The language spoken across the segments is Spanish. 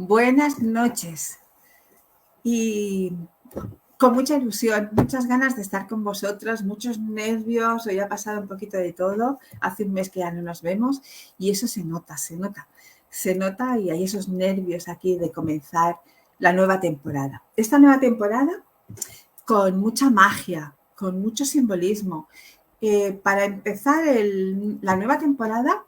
Buenas noches y con mucha ilusión, muchas ganas de estar con vosotros, muchos nervios, hoy ha pasado un poquito de todo, hace un mes que ya no nos vemos y eso se nota y hay esos nervios aquí de comenzar la nueva temporada. Esta nueva temporada con mucha magia, con mucho simbolismo. Para empezar la nueva temporada,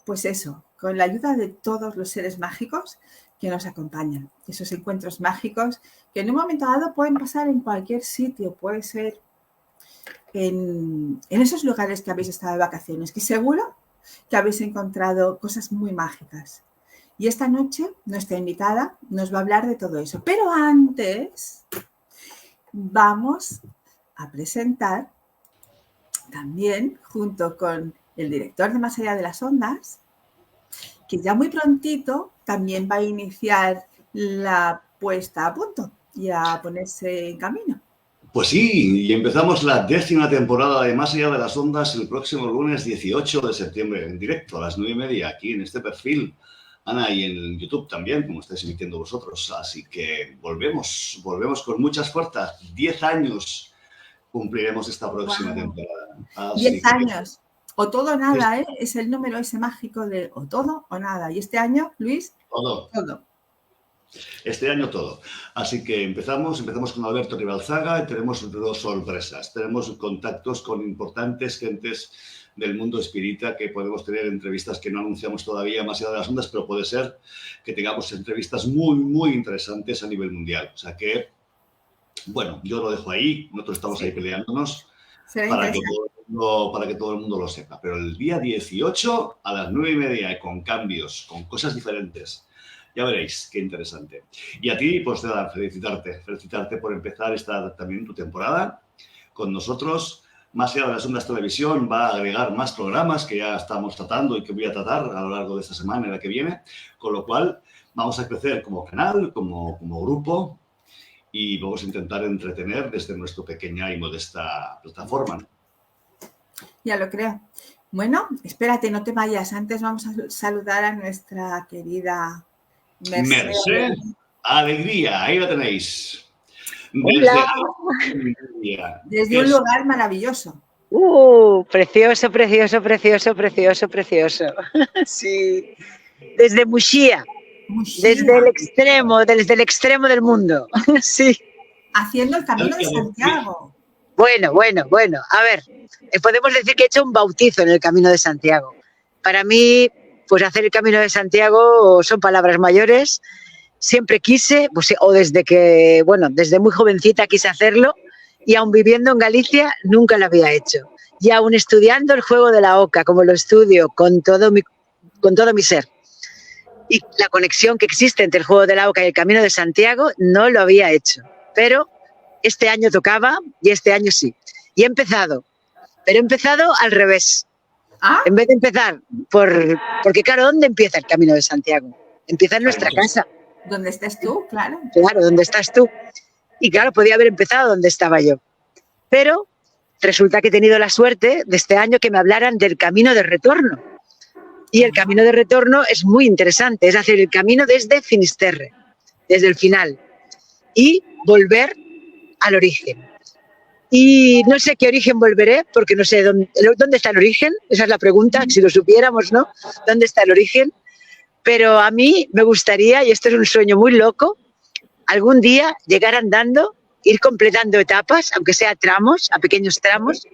pues eso, con la ayuda de todos los seres mágicos que nos acompañan. Esos encuentros mágicos que en un momento dado pueden pasar en cualquier sitio, puede ser en esos lugares que habéis estado de vacaciones, que seguro que habéis encontrado cosas muy mágicas. Y esta noche nuestra invitada nos va a hablar de todo eso. Pero antes vamos a presentar también, junto con el director de Más allá de las ondas, que ya muy prontito también va a iniciar la puesta a punto y a ponerse en camino. Pues sí, y empezamos la 10ª temporada de Más allá de las ondas el próximo lunes 18 de septiembre, en directo a las 9:30, aquí en este perfil. Ana, y en YouTube también, como estáis emitiendo vosotros. Así que volvemos con muchas fuerzas. 10 años cumpliremos esta próxima temporada. Así 10 años. O todo o nada, ¿eh? Es el número ese mágico de o todo o nada. Y este año, Luis, todo. Este año todo. Así que empezamos con Alberto Ribalzaga y tenemos 2 sorpresas. Tenemos contactos con importantes gentes del mundo espírita que podemos tener entrevistas que no anunciamos todavía más allá de las ondas, pero puede ser que tengamos entrevistas muy, muy interesantes a nivel mundial. O sea que, bueno, yo lo dejo ahí. Nosotros estamos ahí peleándonos para que todo el mundo lo sepa. Pero el día 18 a las 9:30 y con cambios, con cosas diferentes. Ya veréis, qué interesante. Y a ti, pues nada, felicitarte por empezar también tu temporada con nosotros. Más allá de las ondas televisión va a agregar más programas que ya estamos tratando y que voy a tratar a lo largo de esta semana y la que viene, con lo cual vamos a crecer como canal, como grupo y vamos a intentar entretener desde nuestra pequeña y modesta plataforma. Ya lo creo. Bueno, espérate, no te vayas. Antes vamos a saludar a nuestra querida Mercé Alegría, ahí la tenéis. Desde un lugar maravilloso. Precioso, precioso, precioso, precioso, precioso. Sí. Desde Muxía. Desde el extremo del mundo. Sí. Haciendo el Camino de Santiago. Bueno. A ver, podemos decir que he hecho un bautizo en el Camino de Santiago. Para mí, pues hacer el Camino de Santiago son palabras mayores. Siempre quise, pues, o desde muy jovencita quise hacerlo, y aún viviendo en Galicia nunca lo había hecho. Y aún estudiando el juego de la oca, como lo estudio con todo mi ser, y la conexión que existe entre el juego de la oca y el Camino de Santiago, no lo había hecho. Pero este año tocaba y este año sí. Y he empezado, pero he empezado al revés. En vez de empezar porque claro, ¿dónde empieza el Camino de Santiago? Empieza en nuestra casa. ¿Dónde estás tú? Claro. Claro, ¿dónde estás tú? Y claro, podía haber empezado donde estaba yo. Pero resulta que he tenido la suerte de este año que me hablaran del camino de retorno. Y el camino de retorno es muy interesante, es hacer el camino desde Finisterre, desde el final, y volver al origen. Y no sé qué origen volveré, porque no sé dónde está el origen, esa es la pregunta, si lo supiéramos, ¿no? ¿Dónde está el origen? Pero a mí me gustaría, y esto es un sueño muy loco, algún día llegar andando, ir completando etapas, aunque sea tramos, a pequeños tramos,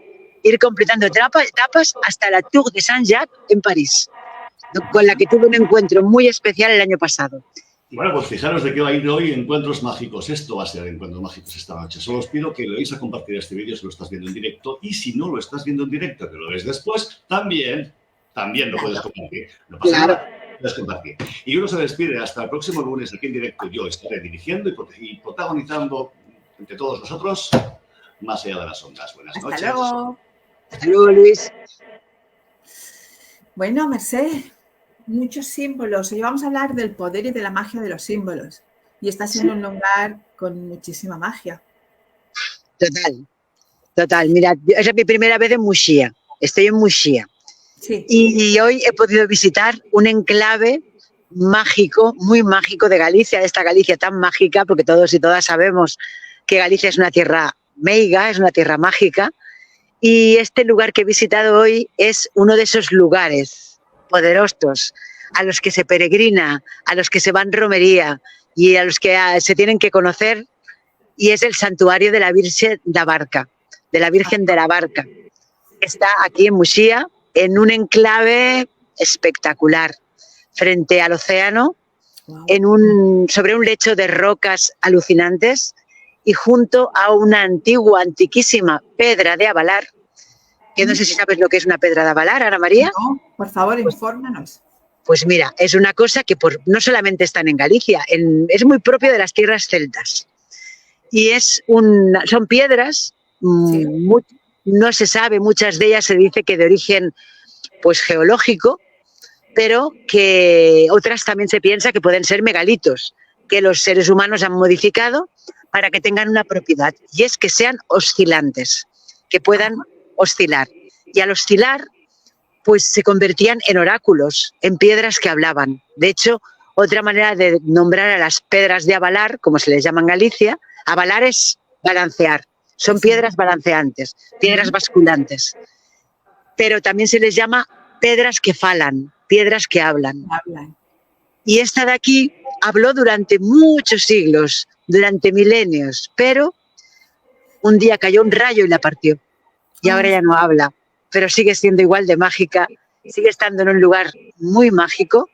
ir completando etapas hasta la Tour de Saint-Jacques en París, con la que tuve un encuentro muy especial el año pasado. Bueno, pues fijaros de qué va a ir hoy Encuentros Mágicos. Esto va a ser Encuentros Mágicos esta noche. Solo os pido que le deis a compartir este vídeo si lo estás viendo en directo, y si no lo estás viendo en directo, que lo ves después, también lo puedes compartir. No pasa nada. Puedes compartir. Y uno se despide hasta el próximo lunes aquí en directo. Yo estaré dirigiendo y protagonizando entre todos nosotros Más allá de las ondas. Buenas noches. Hasta luego. Hasta luego, Luis. Bueno, Mercé, muchos símbolos. Hoy vamos a hablar del poder y de la magia de los símbolos. Y estás en un lugar con muchísima magia. Total. Mira, esa es mi primera vez en Muxía. Estoy en Muxía. Sí. Y hoy he podido visitar un enclave mágico, muy mágico de Galicia, de esta Galicia tan mágica, porque todos y todas sabemos que Galicia es una tierra meiga, es una tierra mágica, y este lugar que he visitado hoy es uno de esos lugares poderosos a los que se peregrina, a los que se va en romería y a los que se tienen que conocer, y es el santuario de la Virgen da Barca, de la Virgen de la Barca. Está aquí en Muxía, en un enclave espectacular, frente al océano, sobre un lecho de rocas alucinantes y junto a una antiquísima pedra de Avalar, que no sé si sabes lo que es una pedra de Avalar, Ana María. No, por favor, infórmanos. Pues mira, es una cosa que no solamente están en Galicia, es muy propio de las tierras celtas. Y son piedras, Sí. No se sabe, muchas de ellas se dice que de origen pues geológico, pero que otras también se piensa que pueden ser megalitos, que los seres humanos han modificado para que tengan una propiedad, y es que sean oscilantes, que puedan oscilar. Y al oscilar, pues se convertían en oráculos, en piedras que hablaban. De hecho, otra manera de nombrar a las pedras de Avalar, como se les llama en Galicia, Avalar es balancear, son piedras balanceantes, piedras basculantes. Pero también se les llama pedras que falan, piedras que hablan. Y esta de aquí habló durante muchos siglos, durante milenios, pero un día cayó un rayo y la partió. Y ahora ya no habla, pero sigue siendo igual de mágica, sigue estando en un lugar muy mágico,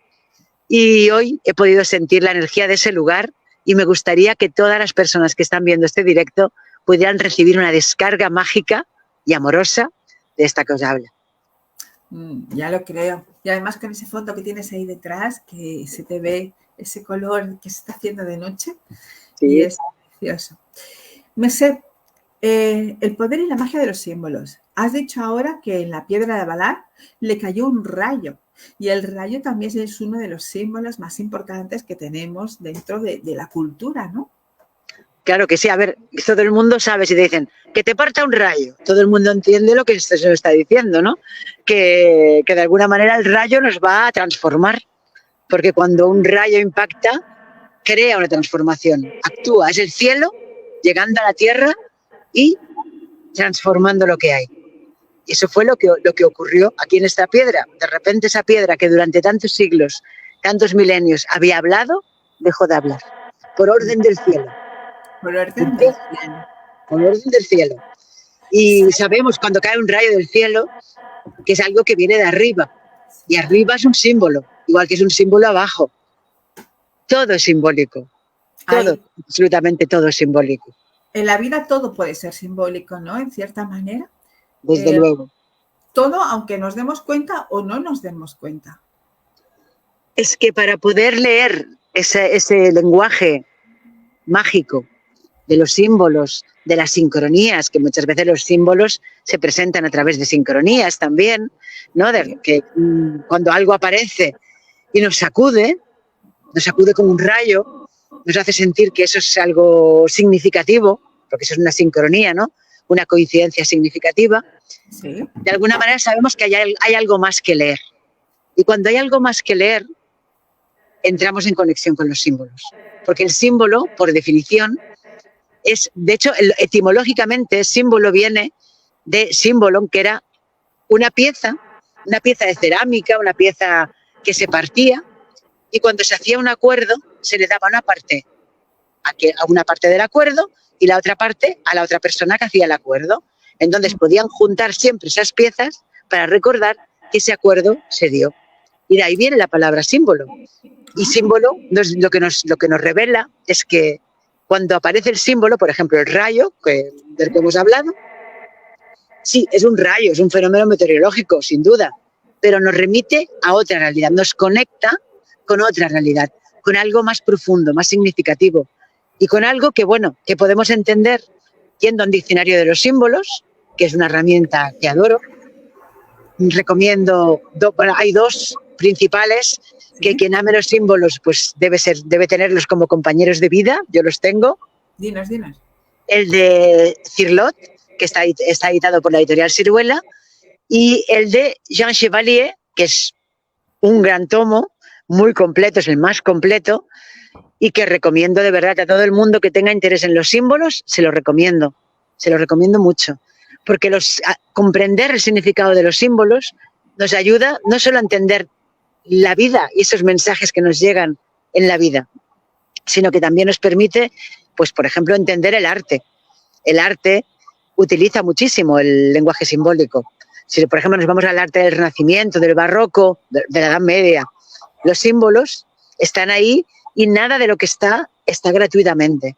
y hoy he podido sentir la energía de ese lugar, y me gustaría que todas las personas que están viendo este directo pudieran recibir una descarga mágica y amorosa de esta que os habla. Ya lo creo. Y además con ese fondo que tienes ahí detrás, que se te ve ese color que se está haciendo de noche, sí. Y es precioso. Mercè, el poder y la magia de los símbolos. Has dicho ahora que en la piedra de Avalar le cayó un rayo, y el rayo también es uno de los símbolos más importantes que tenemos dentro de la cultura, ¿no? Claro que sí. A ver, todo el mundo sabe, si te dicen que te parta un rayo, todo el mundo entiende lo que se nos está diciendo, ¿no? Que de alguna manera el rayo nos va a transformar, porque cuando un rayo impacta, crea una transformación, actúa, es el cielo llegando a la tierra y transformando lo que hay. Y eso fue lo que ocurrió aquí en esta piedra. De repente esa piedra que durante tantos siglos, tantos milenios había hablado, dejó de hablar, por orden del cielo. Por orden del cielo. Por orden del cielo. Y sabemos cuando cae un rayo del cielo que es algo que viene de arriba. Y arriba es un símbolo, igual que es un símbolo abajo. Todo es simbólico. Todo, absolutamente todo es simbólico. En la vida todo puede ser simbólico, ¿no? En cierta manera. Desde luego. Todo, aunque nos demos cuenta o no nos demos cuenta. Es que para poder leer ese lenguaje mágico de los símbolos, de las sincronías, que muchas veces los símbolos se presentan a través de sincronías también, ¿no? De que cuando algo aparece y nos sacude como un rayo, nos hace sentir que eso es algo significativo, porque eso es una sincronía, ¿no? Una coincidencia significativa. Sí. De alguna manera sabemos que hay algo más que leer. Y cuando hay algo más que leer, entramos en conexión con los símbolos. Porque el símbolo, por definición, de hecho, etimológicamente, símbolo viene de símbolo, que era una pieza de cerámica, una pieza que se partía, y cuando se hacía un acuerdo, se le daba una parte a una parte del acuerdo y la otra parte a la otra persona que hacía el acuerdo. Entonces podían juntar siempre esas piezas para recordar que ese acuerdo se dio. Y de ahí viene la palabra símbolo. Y símbolo, lo que nos revela es que cuando aparece el símbolo, por ejemplo, el rayo, del que hemos hablado, sí, es un rayo, es un fenómeno meteorológico, sin duda, pero nos remite a otra realidad, nos conecta con otra realidad, con algo más profundo, más significativo, y con algo que podemos entender yendo a un diccionario de los símbolos, que es una herramienta que adoro. Recomiendo, hay dos principales, que quien ame los símbolos pues debe tenerlos como compañeros de vida. Yo los tengo. Dinos. El de Cirlot, que está editado por la editorial Siruela, y el de Jean Chevalier, que es un gran tomo, muy completo, es el más completo, y que recomiendo de verdad a todo el mundo que tenga interés en los símbolos, se lo recomiendo mucho, porque comprender el significado de los símbolos nos ayuda no solo a entender la vida y esos mensajes que nos llegan en la vida, sino que también nos permite, pues por ejemplo, entender el arte. El arte utiliza muchísimo el lenguaje simbólico. Si por ejemplo nos vamos al arte del Renacimiento, del Barroco, de la Edad Media, los símbolos están ahí y nada de lo que está gratuitamente.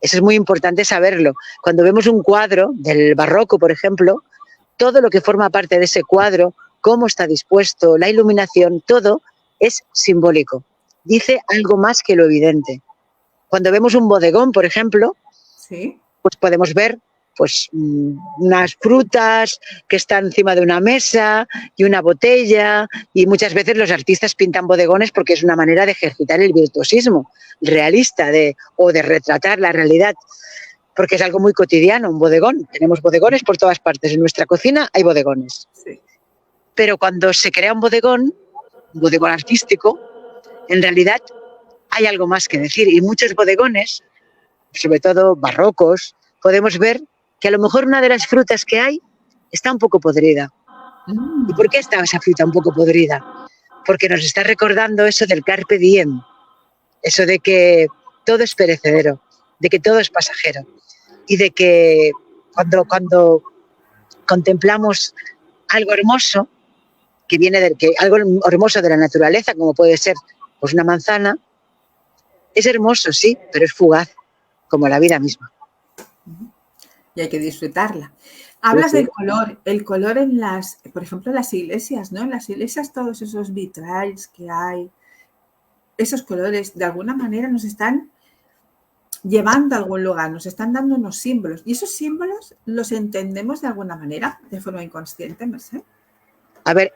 Eso es muy importante saberlo. Cuando vemos un cuadro del Barroco, por ejemplo, todo lo que forma parte de ese cuadro, cómo está dispuesto, la iluminación, todo es simbólico. Dice algo más que lo evidente. Cuando vemos un bodegón, por ejemplo, ¿sí? Pues podemos ver pues unas frutas que están encima de una mesa y una botella, y muchas veces los artistas pintan bodegones porque es una manera de ejercitar el virtuosismo realista o de retratar la realidad, porque es algo muy cotidiano, un bodegón. Tenemos bodegones por todas partes, en nuestra cocina hay bodegones. Sí. Pero cuando se crea un bodegón artístico, en realidad hay algo más que decir, y muchos bodegones, sobre todo barrocos, podemos ver que a lo mejor una de las frutas que hay está un poco podrida. ¿Y por qué está esa fruta un poco podrida? Porque nos está recordando eso del carpe diem, eso de que todo es perecedero, de que todo es pasajero, y de que cuando contemplamos algo hermoso, algo hermoso de la naturaleza, como puede ser pues una manzana, es hermoso, sí, pero es fugaz, como la vida misma. Y hay que disfrutarla. Hablas del color, el color en por ejemplo, en las iglesias, ¿no? En las iglesias todos esos vitrales que hay, esos colores, de alguna manera nos están llevando a algún lugar, nos están dando unos símbolos. ¿Y esos símbolos los entendemos de alguna manera, de forma inconsciente, Mercè? A ver,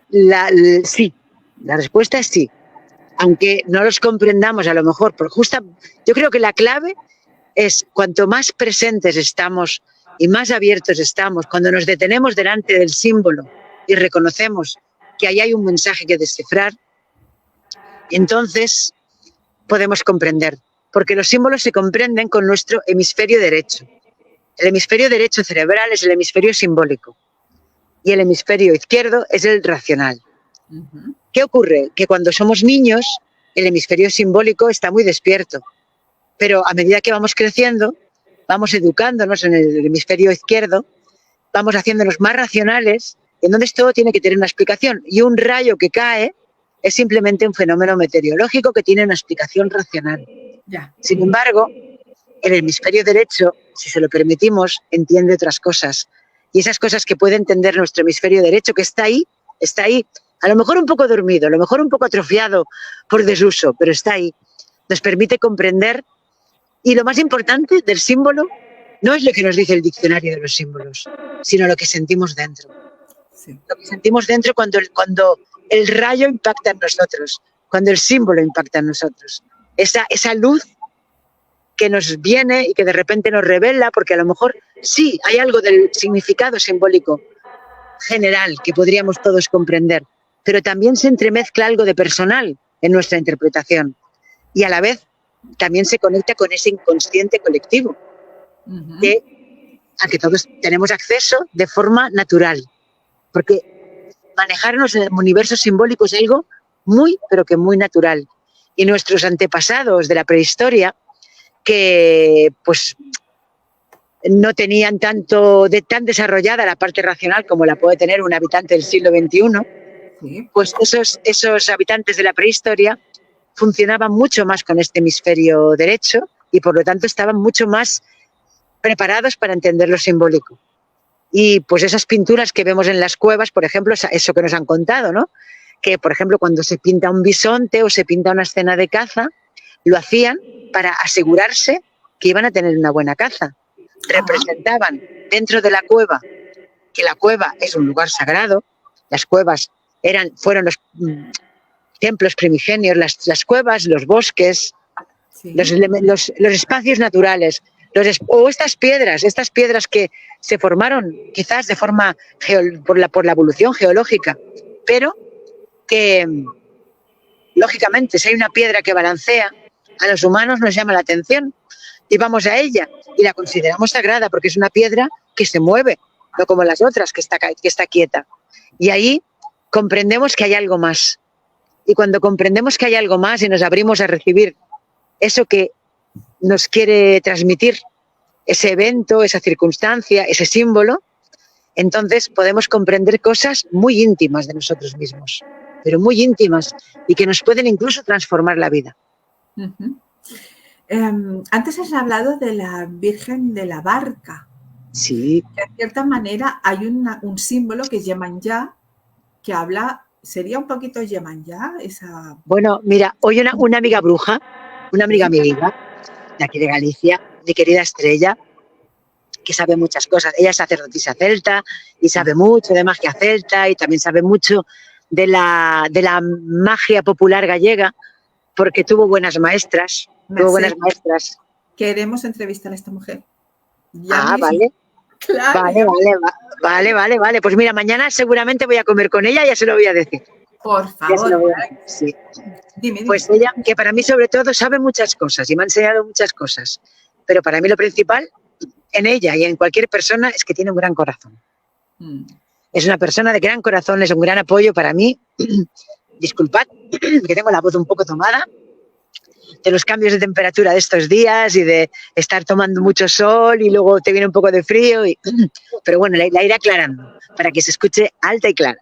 sí, la respuesta es sí. Aunque no los comprendamos a lo mejor, yo creo que la clave es cuanto más presentes estamos y más abiertos estamos, cuando nos detenemos delante del símbolo y reconocemos que ahí hay un mensaje que descifrar, entonces podemos comprender, porque los símbolos se comprenden con nuestro hemisferio derecho. El hemisferio derecho cerebral es el hemisferio simbólico y el hemisferio izquierdo es el racional. ¿Qué ocurre? Que cuando somos niños el hemisferio simbólico está muy despierto, pero a medida que vamos creciendo, vamos educándonos en el hemisferio izquierdo, vamos haciéndonos más racionales, y entonces todo tiene que tener una explicación. Y un rayo que cae es simplemente un fenómeno meteorológico que tiene una explicación racional. Ya. Sin embargo, el hemisferio derecho, si se lo permitimos, entiende otras cosas. Y esas cosas que puede entender nuestro hemisferio derecho, que está ahí, a lo mejor un poco dormido, a lo mejor un poco atrofiado por desuso, pero está ahí. Nos permite comprender. Y lo más importante del símbolo no es lo que nos dice el diccionario de los símbolos, sino lo que sentimos dentro. Sí. Lo que sentimos dentro cuando el rayo impacta en nosotros, cuando el símbolo impacta en nosotros. Esa luz que nos viene y que de repente nos revela, porque a lo mejor sí hay algo del significado simbólico general que podríamos todos comprender, pero también se entremezcla algo de personal en nuestra interpretación y a la vez también se conecta con ese inconsciente colectivo al que todos tenemos acceso de forma natural, porque manejarnos en el universo simbólico es algo muy, pero que muy natural. Y nuestros antepasados de la prehistoria, que pues no tenían tan desarrollada la parte racional como la puede tener un habitante del siglo XXI, pues esos habitantes de la prehistoria funcionaban mucho más con este hemisferio derecho y por lo tanto estaban mucho más preparados para entender lo simbólico. Y pues esas pinturas que vemos en las cuevas, por ejemplo, eso que nos han contado, ¿no? Que por ejemplo cuando se pinta un bisonte o se pinta una escena de caza, lo hacían para asegurarse que iban a tener una buena caza. Representaban dentro de la cueva, que la cueva es un lugar sagrado, las cuevas fueron los templos primigenios, las cuevas, los bosques, sí, los espacios naturales, o estas piedras que se formaron quizás de forma por la evolución geológica, pero que Lógicamente, si hay una piedra que balancea, a los humanos nos llama la atención y vamos a ella y la consideramos sagrada porque es una piedra que se mueve, no como las otras, que está quieta. Y ahí comprendemos que hay algo más. Y cuando comprendemos que hay algo más y nos abrimos a recibir eso que nos quiere transmitir, ese evento, esa circunstancia, ese símbolo, entonces podemos comprender cosas muy íntimas de nosotros mismos, pero muy íntimas y que nos pueden incluso transformar la vida. Uh-huh. Antes has hablado de la Virgen de la Barca. Sí. De cierta manera hay un símbolo que es Yemanyá, que habla, sería un poquito Yemanyá, esa... Bueno, mira, hoy una amiga bruja, una amiga amiga de aquí de Galicia, mi querida Estrella, que sabe muchas cosas. Ella es sacerdotisa celta y sabe mucho de magia celta y también sabe mucho de la magia popular gallega, porque tuvo buenas maestras. Queremos entrevistar a esta mujer. Vale. Claro. Vale. Pues mira, mañana seguramente voy a comer con ella, ya se lo voy a decir. Por favor. Sí. Dime. Pues ella, que para mí sobre todo sabe muchas cosas y me ha enseñado muchas cosas, pero para mí lo principal en ella y en cualquier persona es que tiene un gran corazón. Es una persona de gran corazón, es un gran apoyo para mí. Disculpad, que tengo la voz un poco tomada de los cambios de temperatura de estos días y de estar tomando mucho sol y luego te viene un poco de frío. Pero bueno, la iré aclarando para que se escuche alta y clara.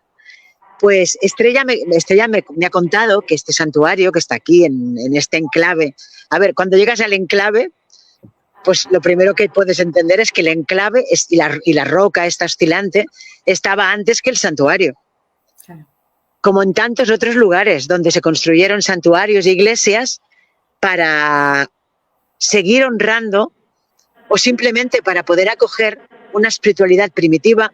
Pues Estrella me ha contado que este santuario que está aquí en este enclave, a ver, cuando llegas al enclave, pues lo primero que puedes entender es que el enclave y la roca esta oscilante estaba antes que el santuario. Claro. Como en tantos otros lugares donde se construyeron santuarios e iglesias para seguir honrando o simplemente para poder acoger una espiritualidad primitiva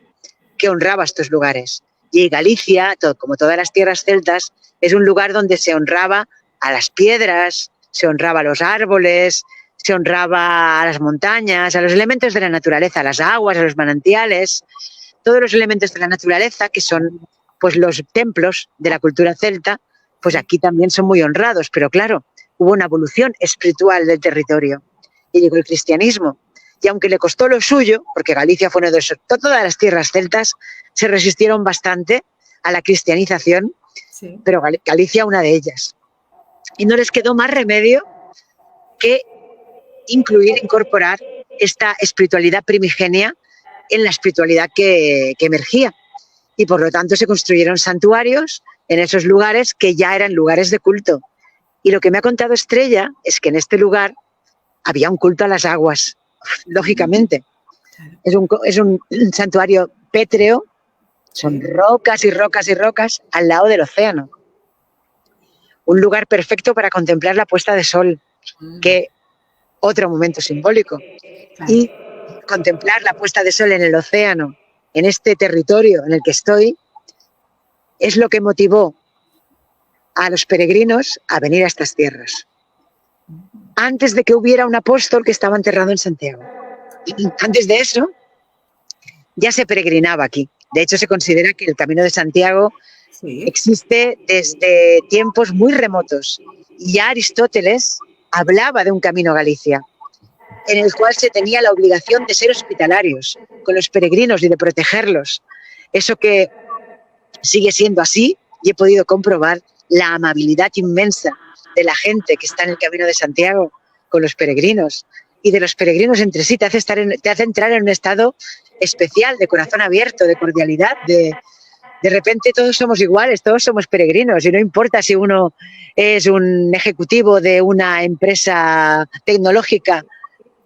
que honraba estos lugares. Y Galicia, como todas las tierras celtas, es un lugar donde se honraba a las piedras, se honraba a los árboles, se honraba a las montañas, a los elementos de la naturaleza, a las aguas, a los manantiales, todos los elementos de la naturaleza que son pues los templos de la cultura celta, pues aquí también son muy honrados, pero claro, hubo una evolución espiritual del territorio y llegó el cristianismo. Y aunque le costó lo suyo, porque Galicia fue uno de esos, todas las tierras celtas se resistieron bastante a la cristianización, sí. Pero Galicia una de ellas. Y no les quedó más remedio que incorporar esta espiritualidad primigenia en la espiritualidad que emergía. Y por lo tanto se construyeron santuarios en esos lugares que ya eran lugares de culto. Y lo que me ha contado Estrella es que en este lugar había un culto a las aguas, lógicamente. Es un santuario pétreo, son rocas y rocas y rocas al lado del océano. Un lugar perfecto para contemplar la puesta de sol, que otro momento simbólico. Claro. Y contemplar la puesta de sol en el océano, en este territorio en el que estoy, es lo que motivó a los peregrinos a venir a estas tierras. Antes de que hubiera un apóstol que estaba enterrado en Santiago. Antes de eso, ya se peregrinaba aquí. De hecho, se considera que el Camino de Santiago existe desde tiempos muy remotos. Y ya Aristóteles hablaba de un camino a Galicia, en el cual se tenía la obligación de ser hospitalarios con los peregrinos y de protegerlos. Eso que sigue siendo así, y he podido comprobar la amabilidad inmensa de la gente que está en el Camino de Santiago con los peregrinos y de los peregrinos entre sí. Te hace entrar en un estado especial, de corazón abierto, de cordialidad, de repente todos somos iguales, todos somos peregrinos y no importa si uno es un ejecutivo de una empresa tecnológica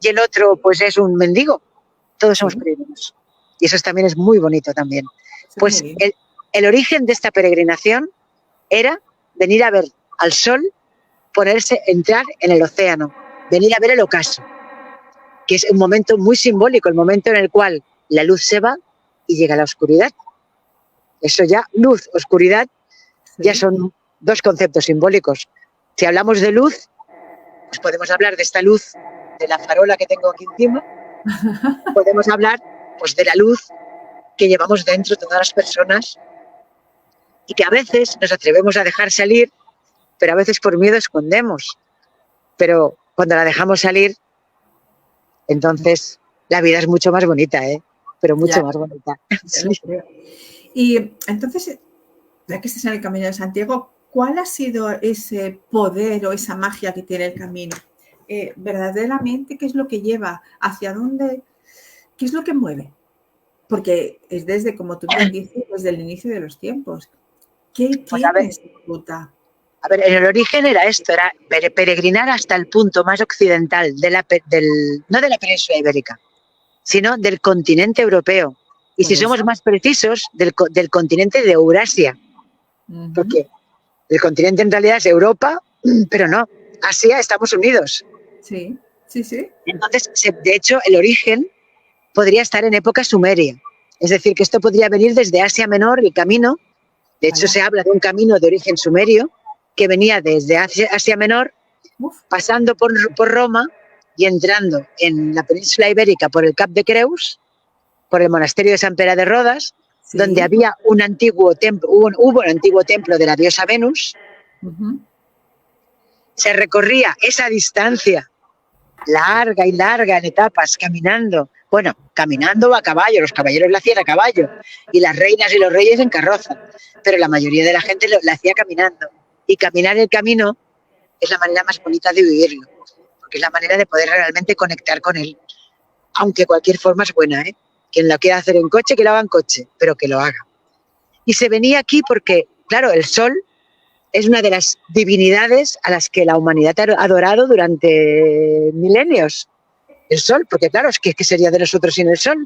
y el otro pues es un mendigo, todos somos peregrinos. Y eso también es muy bonito también. Pues el origen de esta peregrinación era venir a ver al sol entrar en el océano, venir a ver el ocaso, que es un momento muy simbólico, el momento en el cual la luz se va y llega la oscuridad. Eso ya, luz, oscuridad, ya son dos conceptos simbólicos. Si hablamos de luz, pues podemos hablar de esta luz, de la farola que tengo aquí encima, podemos hablar pues de la luz que llevamos dentro todas las personas y que a veces nos atrevemos a dejar salir pero a veces por miedo escondemos. Pero cuando la dejamos salir, entonces la vida es mucho más bonita, ¿eh? Pero mucho más bonita. Sí. Y entonces, ya que estás en el Camino de Santiago, ¿cuál ha sido ese poder o esa magia que tiene el camino? Verdaderamente, ¿qué es lo que lleva? ¿Hacia dónde? ¿Qué es lo que mueve? Porque es desde, como tú bien dices, desde el inicio de los tiempos. ¿Qué tiene esa ruta? A ver, en el origen era esto, era peregrinar hasta el punto más occidental, no de la península ibérica, sino del continente europeo. Y si somos más precisos, del continente de Eurasia. Porque el continente en realidad es Europa, pero no, Asia, Estados Unidos. Sí, sí, sí. Entonces, de hecho, el origen podría estar en época sumeria. Es decir, que esto podría venir desde Asia Menor, el camino. De hecho, se habla de un camino de origen sumerio que venía desde Asia Menor, pasando por Roma y entrando en la península ibérica por el Cap de Creus, por el monasterio de San Pere de Rodas, donde había un antiguo templo, hubo un antiguo templo de la diosa Venus. Se recorría esa distancia larga y larga en etapas, caminando. Bueno, caminando a caballo, los caballeros la hacían a caballo y las reinas y los reyes en carroza, pero la mayoría de la gente la hacía caminando. Y caminar el camino es la manera más bonita de vivirlo, porque es la manera de poder realmente conectar con él. Aunque cualquier forma es buena, ¿eh? Quien lo quiera hacer en coche, que lo haga en coche, pero que lo haga. Y se venía aquí porque, claro, el sol es una de las divinidades a las que la humanidad ha adorado durante milenios. El sol, porque claro, es que ¿qué sería de nosotros sin el sol?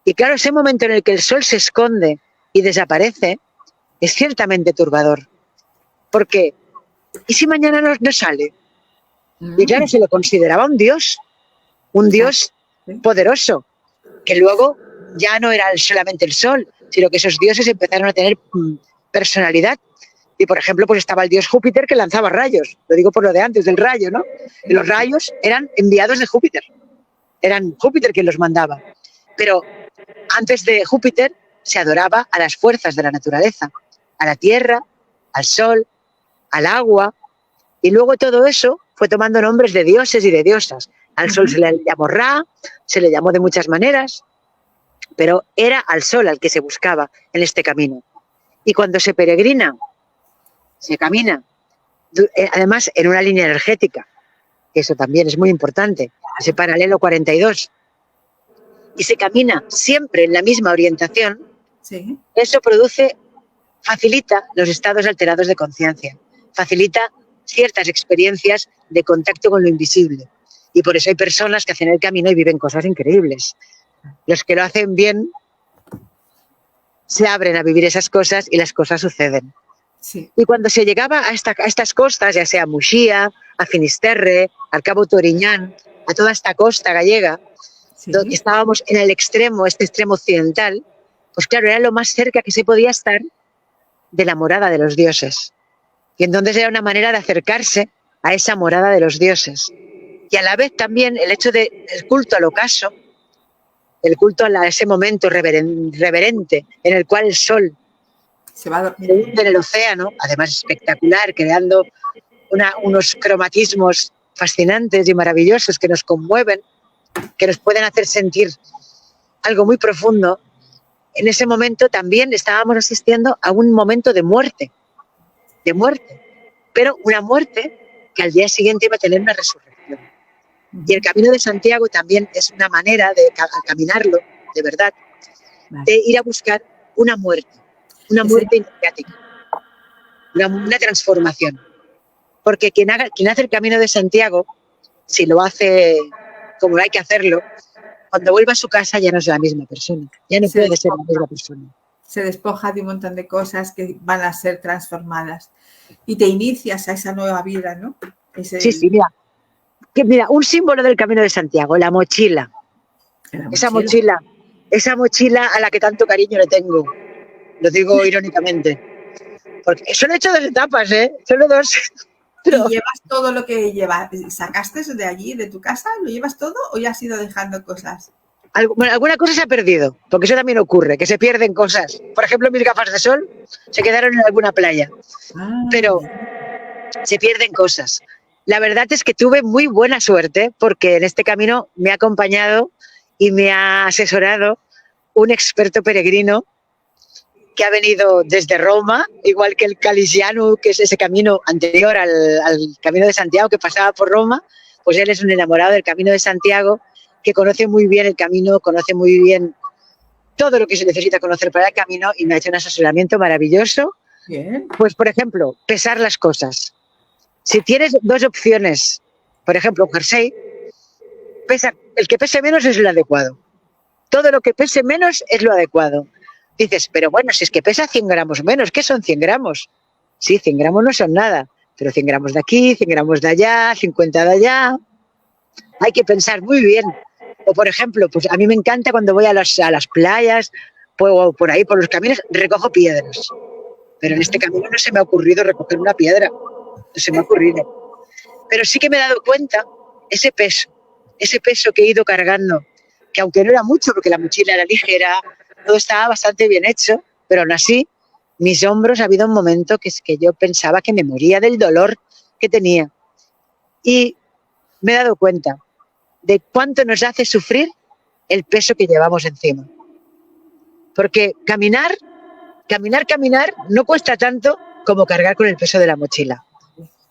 Y claro, ese momento en el que el sol se esconde y desaparece es ciertamente turbador. Porque, ¿y si mañana no sale? Y claro, se lo consideraba un dios poderoso, que luego ya no era solamente el sol, sino que esos dioses empezaron a tener personalidad. Y, por ejemplo, pues estaba el dios Júpiter que lanzaba rayos. Lo digo por lo de antes, del rayo, ¿no? Y los rayos eran enviados de Júpiter. Eran Júpiter quien los mandaba. Pero antes de Júpiter se adoraba a las fuerzas de la naturaleza, a la tierra, al sol, al agua. Y luego todo eso fue tomando nombres de dioses y de diosas. Al sol se le llamó Ra, se le llamó de muchas maneras, pero era al sol al que se buscaba en este camino. Y cuando se peregrina, se camina, además en una línea energética, que eso también es muy importante, ese paralelo 42, y se camina siempre en la misma orientación, eso facilita los estados alterados de conciencia, facilita ciertas experiencias de contacto con lo invisible. Y por eso hay personas que hacen el camino y viven cosas increíbles. Los que lo hacen bien se abren a vivir esas cosas y las cosas suceden. Sí. Y cuando se llegaba a estas costas, ya sea a Muxía, a Finisterre, al Cabo Toriñán, a toda esta costa gallega, donde estábamos en el extremo, este extremo occidental, pues claro, era lo más cerca que se podía estar de la morada de los dioses. Y entonces era una manera de acercarse a esa morada de los dioses. Y a la vez también el hecho del culto al ocaso, el culto a ese momento reverente en el cual el sol se hunde en el océano, además espectacular, creando unos cromatismos fascinantes y maravillosos que nos conmueven, que nos pueden hacer sentir algo muy profundo. En ese momento también estábamos asistiendo a un momento de muerte, pero una muerte que al día siguiente iba a tener una resurrección. Y el Camino de Santiago también es una manera de caminarlo, de verdad, de ir a buscar una muerte iniciática, una transformación. Porque quien hace el Camino de Santiago, si lo hace como hay que hacerlo, cuando vuelva a su casa ya no es la misma persona, ya no puede ser la misma persona. Se despoja de un montón de cosas que van a ser transformadas y te inicias a esa nueva vida, ¿no? Sí, mira, un símbolo del Camino de Santiago, la mochila. Esa mochila a la que tanto cariño le tengo, lo digo irónicamente, porque solo he hecho 2 etapas, solo 2. Pero... ¿Y llevas todo lo que llevas? ¿Sacaste de allí, de tu casa? ¿Lo llevas todo o ya has ido dejando cosas? Alguna cosa se ha perdido, porque eso también ocurre, que se pierden cosas. Por ejemplo, mis gafas de sol se quedaron en alguna playa. Pero se pierden cosas. La verdad es que tuve muy buena suerte porque en este camino me ha acompañado y me ha asesorado un experto peregrino que ha venido desde Roma, igual que el Calisiano, que es ese camino anterior al Camino de Santiago que pasaba por Roma. Pues él es un enamorado del Camino de Santiago, que conoce muy bien el camino, conoce muy bien todo lo que se necesita conocer para el camino y me ha hecho un asesoramiento maravilloso. Bien. Pues, por ejemplo, pesar las cosas. Si tienes dos opciones, por ejemplo, un jersey, el que pese menos es lo adecuado. Todo lo que pese menos es lo adecuado. Dices, pero bueno, si es que pesa 100 gramos menos, ¿qué son 100 gramos? Sí, 100 gramos no son nada, pero 100 gramos de aquí, 100 gramos de allá, 50 de allá. Hay que pensar muy bien. O, por ejemplo, pues a mí me encanta cuando voy a las playas, o por ahí, por los caminos, recojo piedras. Pero en este camino no se me ha ocurrido recoger una piedra. No se me ha ocurrido. Pero sí que me he dado cuenta ese peso que he ido cargando, que aunque no era mucho, porque la mochila era ligera, todo estaba bastante bien hecho, pero aún así, mis hombros, ha habido un momento que es que yo pensaba que me moría del dolor que tenía. Y me he dado cuenta de cuánto nos hace sufrir el peso que llevamos encima. Porque caminar no cuesta tanto como cargar con el peso de la mochila.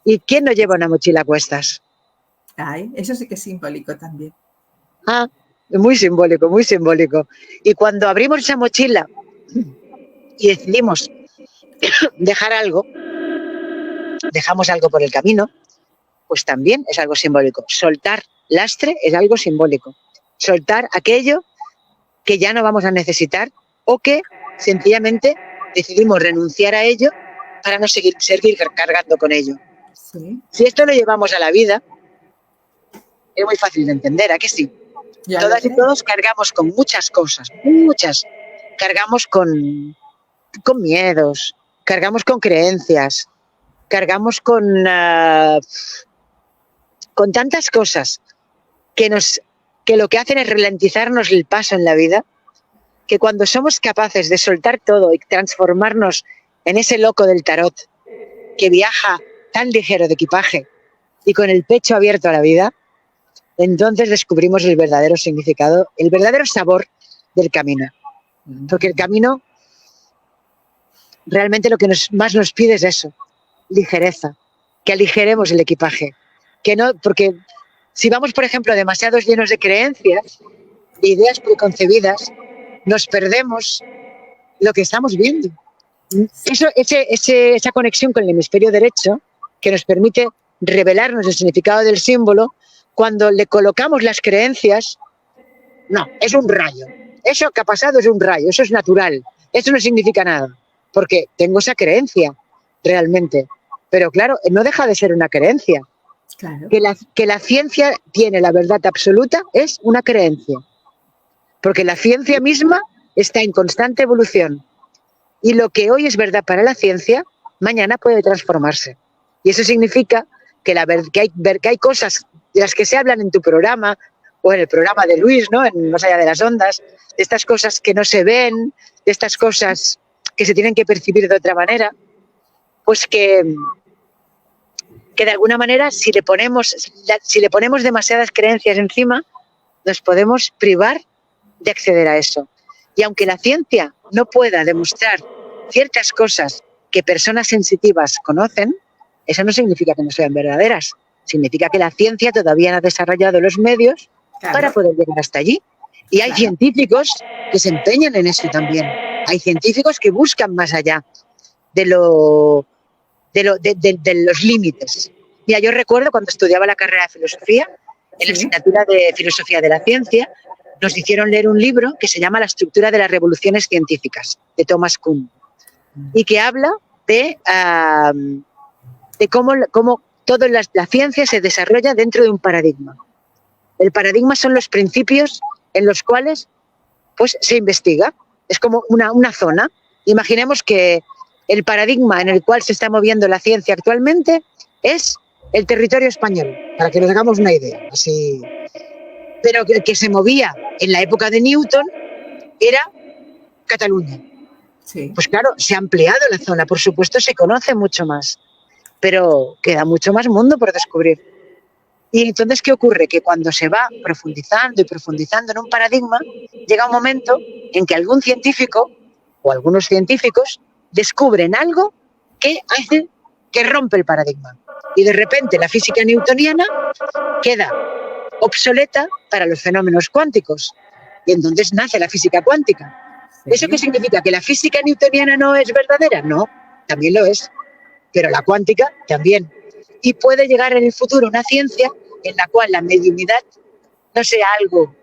¿Y quién no lleva una mochila a cuestas? Ay, eso sí que es simbólico también. Ah, muy simbólico, muy simbólico. Y cuando abrimos esa mochila y decidimos dejar algo, dejamos algo por el camino, pues también es algo simbólico. Soltar lastre es algo simbólico. Soltar aquello que ya no vamos a necesitar o que sencillamente decidimos renunciar a ello para no seguir cargando con ello. Sí. Si esto lo llevamos a la vida, es muy fácil de entender, ¿a que sí? Todas y todos cargamos con muchas cosas, muchas. Cargamos con miedos, cargamos con creencias, cargamos con tantas cosas que lo que hacen es ralentizarnos el paso en la vida, que cuando somos capaces de soltar todo y transformarnos en ese loco del tarot que viaja tan ligero de equipaje y con el pecho abierto a la vida, entonces descubrimos el verdadero significado, el verdadero sabor del camino. Porque el camino realmente lo que más nos pide es eso, ligereza, que aligeremos el equipaje. Que no, porque si vamos, por ejemplo, demasiados llenos de creencias, de ideas preconcebidas, nos perdemos lo que estamos viendo. Esa conexión con el hemisferio derecho que nos permite revelarnos el significado del símbolo, cuando le colocamos las creencias, no, es un rayo. Eso que ha pasado es un rayo, eso es natural, eso no significa nada, porque tengo esa creencia realmente. Pero claro, no deja de ser una creencia. Claro. Que la ciencia tiene la verdad absoluta es una creencia, porque la ciencia misma está en constante evolución. Y lo que hoy es verdad para la ciencia, mañana puede transformarse. Y eso significa que hay cosas de las que se hablan en tu programa o en el programa de Luis, ¿no? En Más allá de las ondas, de estas cosas que no se ven, de estas cosas que se tienen que percibir de otra manera, pues que de alguna manera si le ponemos demasiadas creencias encima, nos podemos privar de acceder a eso. Y aunque la ciencia no pueda demostrar ciertas cosas que personas sensitivas conocen, eso no significa que no sean verdaderas. Significa que la ciencia todavía no ha desarrollado los medios para poder llegar hasta allí. Y hay científicos que se empeñan en eso también. Hay científicos que buscan más allá de los límites. Mira, yo recuerdo cuando estudiaba la carrera de filosofía, en la asignatura de filosofía de la ciencia, nos hicieron leer un libro que se llama La estructura de las revoluciones científicas, de Thomas Kuhn, y que habla de cómo toda la ciencia se desarrolla dentro de un paradigma. El paradigma son los principios en los cuales pues, se investiga. Es como una zona. Imaginemos que el paradigma en el cual se está moviendo la ciencia actualmente es el territorio español, para que nos hagamos una idea. Así. Pero el que se movía en la época de Newton era Cataluña. Sí. Pues claro, se ha ampliado la zona, por supuesto, se conoce mucho más. pero queda mucho más mundo por descubrir. Y entonces, ¿qué ocurre? Que cuando se va profundizando y profundizando en un paradigma, llega un momento en que algún científico o algunos científicos descubren algo que hace que rompe el paradigma. Y de repente la física newtoniana queda obsoleta para los fenómenos cuánticos. Y entonces nace la física cuántica. ¿Eso qué significa? ¿Que la física newtoniana no es verdadera? No, también lo es. Pero la cuántica también. Y puede llegar en el futuro una ciencia en la cual la mediunidad no sea algo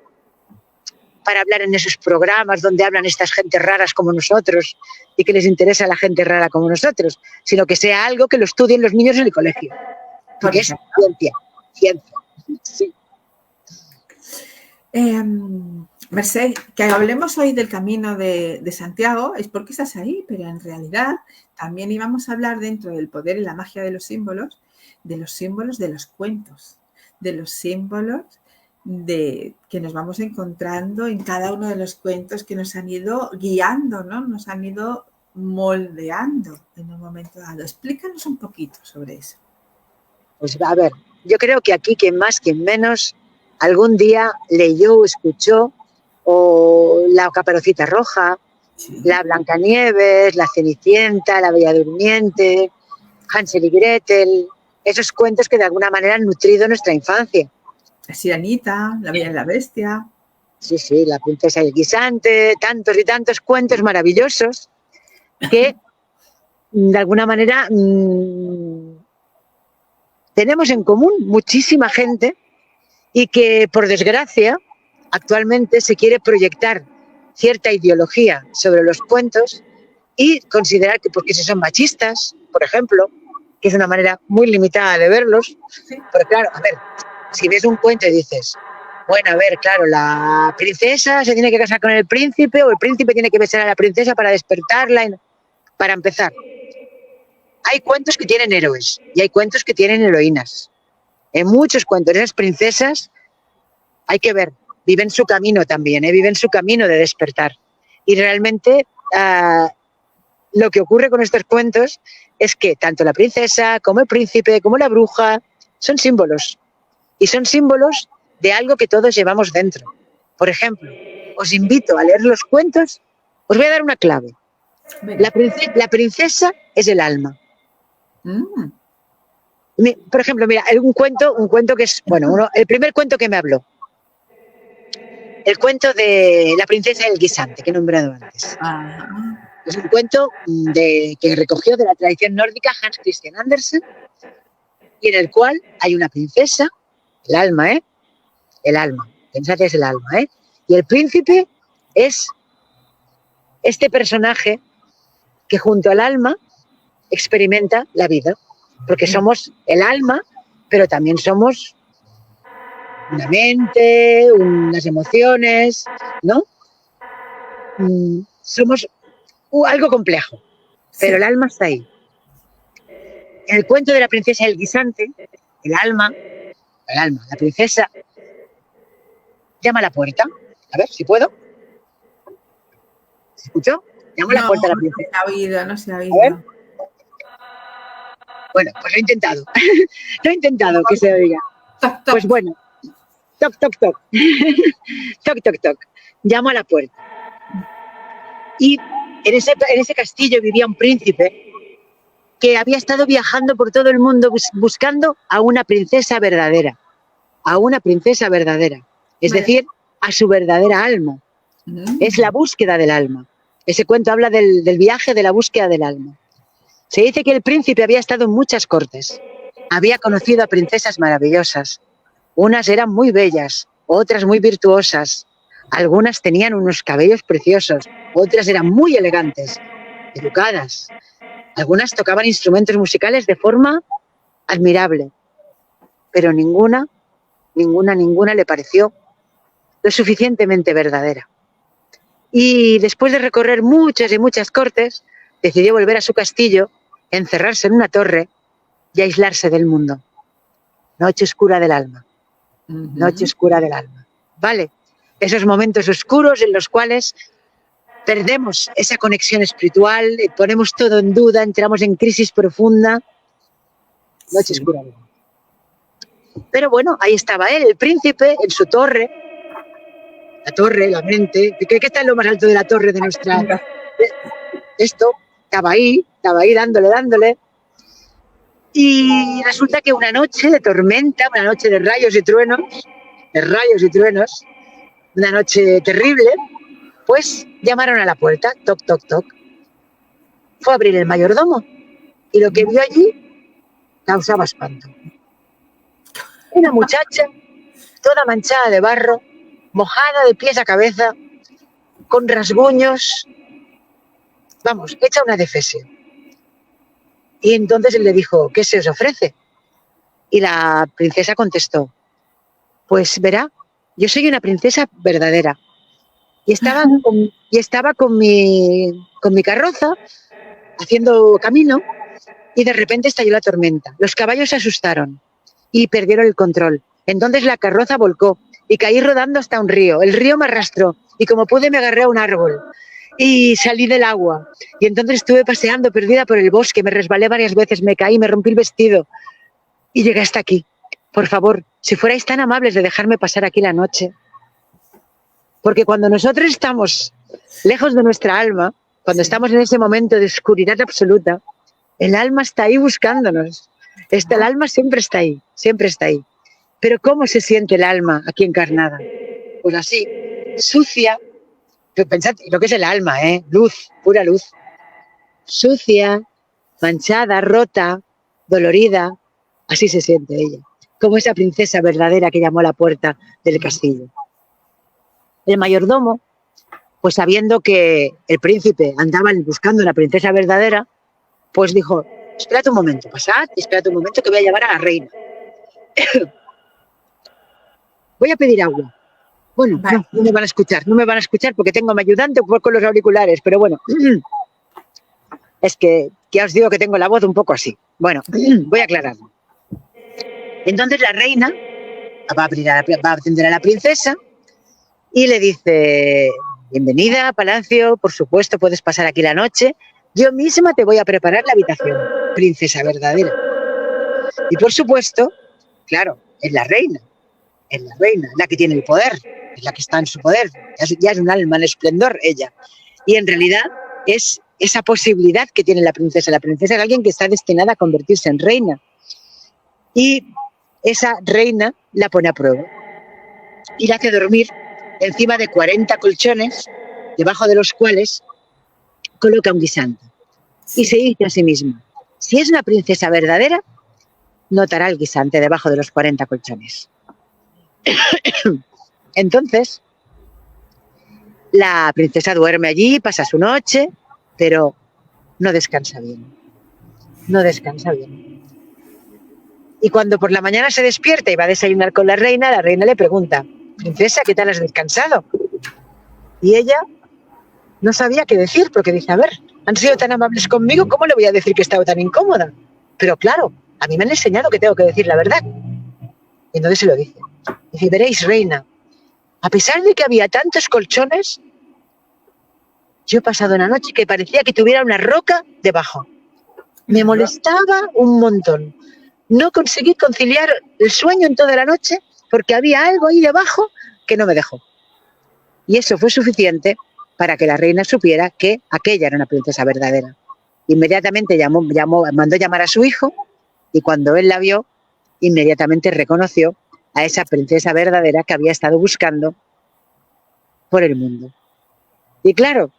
para hablar en esos programas donde hablan estas gentes raras como nosotros y que les interesa a la gente rara como nosotros, sino que sea algo que lo estudien los niños en el colegio. Porque es ciencia. Sí. Mercè, que hablemos hoy del Camino de Santiago es porque estás ahí, pero en realidad también íbamos a hablar dentro del poder y la magia de los símbolos de los cuentos, de los símbolos que nos vamos encontrando en cada uno de los cuentos que nos han ido guiando, ¿no? Nos han ido moldeando en un momento dado. Explícanos un poquito sobre eso. Pues a ver, yo creo que aquí quien más, quien menos, algún día leyó o escuchó o la Caperucita Roja, sí, la Blancanieves, la Cenicienta, la Bella Durmiente, Hansel y Gretel, esos cuentos que de alguna manera han nutrido nuestra infancia. La Sirenita, la Bella y la Bestia. Sí, sí, la Princesa y el Guisante, tantos y tantos cuentos maravillosos que de alguna manera tenemos en común muchísima gente y que, por desgracia, actualmente se quiere proyectar cierta ideología sobre los cuentos y considerar que porque son machistas, por ejemplo, que es una manera muy limitada de verlos, pero claro, a ver, si ves un cuento y dices, bueno, a ver, claro, la princesa se tiene que casar con el príncipe o el príncipe tiene que besar a la princesa para despertarla, para empezar. Hay cuentos que tienen héroes y hay cuentos que tienen heroínas. En muchos cuentos, esas princesas, hay que ver, viven su camino también, viven su camino de despertar. Y realmente lo que ocurre con estos cuentos es que tanto la princesa como el príncipe, como la bruja, son símbolos. Y son símbolos de algo que todos llevamos dentro. Por ejemplo, os invito a leer los cuentos, os voy a dar una clave. La princesa es el alma. Por ejemplo, mira, un cuento que es, bueno, el primer cuento que me habló. El cuento de la princesa y el guisante, que he nombrado antes. Es un cuento que recogió de la tradición nórdica Hans Christian Andersen, y en el cual hay una princesa, el alma, el alma, pensad que es el alma, y el príncipe es este personaje que junto al alma experimenta la vida, porque somos el alma, pero también somos una mente, unas emociones, ¿no? Somos algo complejo, pero el alma está ahí. En el cuento de la princesa y el guisante, el alma, la princesa, llama a la puerta. A ver, si puedo. ¿Se escuchó? Llama a la puerta a la princesa. No se ha oído. Bueno, pues lo he intentado. Lo he intentado que se oiga. Toc, toc. Pues bueno. Toc, toc, toc. Toc, toc, toc. Llamo a la puerta. Y en ese castillo vivía un príncipe que había estado viajando por todo el mundo buscando a una princesa verdadera. A una princesa verdadera. Es decir, a su verdadera alma. Es la búsqueda del alma. Ese cuento habla del viaje de la búsqueda del alma. Se dice que el príncipe había estado en muchas cortes. Había conocido a princesas maravillosas. Unas eran muy bellas, otras muy virtuosas. Algunas tenían unos cabellos preciosos, otras eran muy elegantes, educadas. Algunas tocaban instrumentos musicales de forma admirable. Pero ninguna le pareció lo suficientemente verdadera. Y después de recorrer muchas y muchas cortes, decidió volver a su castillo, encerrarse en una torre y aislarse del mundo. Noche oscura del alma. Noche oscura del alma. ¿Vale? Esos momentos oscuros en los cuales perdemos esa conexión espiritual, ponemos todo en duda, entramos en crisis profunda noche Sí. oscura. Pero bueno, ahí estaba él, el príncipe, en su torre, la mente, que está en lo más alto de la torre de nuestra... Esto, estaba ahí dándole. Y resulta que una noche de tormenta, una noche de rayos y truenos, una noche terrible, pues llamaron a la puerta, toc, toc, toc. Fue a abrir el mayordomo y lo que vio allí causaba espanto. Una muchacha, toda manchada de barro, mojada de pies a cabeza, con rasguños, vamos, hecha una defesia. Y entonces él le dijo, ¿qué se os ofrece? Y la princesa contestó, pues verá, yo soy una princesa verdadera. Y estaba con mi carroza haciendo camino y de repente estalló la tormenta. Los caballos se asustaron y perdieron el control. Entonces la carroza volcó y caí rodando hasta un río. El río me arrastró y como pude me agarré a un árbol y salí del agua. Y entonces estuve paseando perdida por el bosque, me resbalé varias veces, me caí, me rompí el vestido y llegué hasta aquí. Por favor, si fuerais tan amables de dejarme pasar aquí la noche. Porque cuando nosotros estamos lejos de nuestra alma, cuando estamos en ese momento de oscuridad absoluta, el alma está ahí buscándonos. El alma siempre está ahí, siempre está ahí. Pero ¿cómo se siente el alma aquí encarnada? Pues así, sucia. Pensad lo que es el alma, luz, pura luz. Sucia, manchada, rota, dolorida. Así se siente ella. Como esa princesa verdadera que llamó a la puerta del castillo. El mayordomo, pues sabiendo que el príncipe andaba buscando una princesa verdadera, pues dijo, espérate un momento, pasad, espérate un momento que voy a llamar a la reina. Voy a pedir agua. Bueno, vale. No me van a escuchar porque tengo a mi ayudante con los auriculares, pero bueno, es que ya os digo que tengo la voz un poco así. Bueno, voy a aclararlo. Entonces la reina va a atender a la princesa y le dice, bienvenida a Palacio, por supuesto puedes pasar aquí la noche, yo misma te voy a preparar la habitación, princesa verdadera. Y por supuesto, claro, es la reina, la que tiene el poder, es la que está en su poder, ya es un alma en esplendor ella. Y en realidad es esa posibilidad que tiene la princesa. La princesa es alguien que está destinada a convertirse en reina. Y esa reina la pone a prueba y la hace dormir encima de 40 colchones, debajo de los cuales coloca un guisante. Y se dice a sí misma, si es una princesa verdadera, notará el guisante debajo de los 40 colchones. Entonces, la princesa duerme allí, pasa su noche, pero no descansa bien. No descansa bien. Y cuando por la mañana se despierta y va a desayunar con la reina le pregunta, princesa, ¿qué tal has descansado? Y ella no sabía qué decir, porque dice, a ver, han sido tan amables conmigo, ¿cómo le voy a decir que he estado tan incómoda? Pero claro, a mí me han enseñado que tengo que decir la verdad. Y entonces se lo dice. Dice, veréis, reina, a pesar de que había tantos colchones, yo he pasado una noche que parecía que tuviera una roca debajo. Me molestaba un montón. No conseguí conciliar el sueño en toda la noche porque había algo ahí debajo que no me dejó. Y eso fue suficiente para que la reina supiera que aquella era una princesa verdadera. Inmediatamente mandó llamar a su hijo y cuando él la vio, inmediatamente reconoció a esa princesa verdadera que había estado buscando por el mundo. Y claro,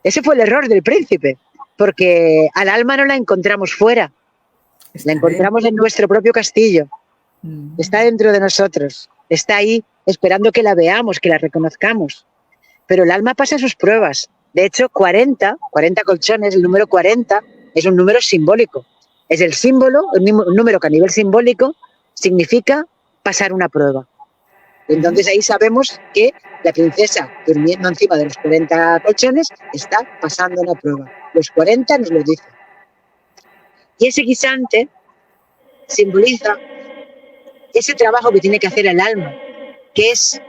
ese fue el error del príncipe, porque al alma no la encontramos fuera, la encontramos en nuestro propio castillo. Está dentro de nosotros, está ahí esperando que la veamos, que la reconozcamos. Pero el alma pasa sus pruebas. De hecho, 40 colchones, el número 40 es un número simbólico. Es el símbolo, un número que a nivel simbólico significa pasar una prueba. Entonces ahí sabemos que la princesa, durmiendo encima de los 40 colchones, está pasando una prueba. Los 40 nos lo dicen. Y ese guisante simboliza ese trabajo que tiene que hacer el alma, que es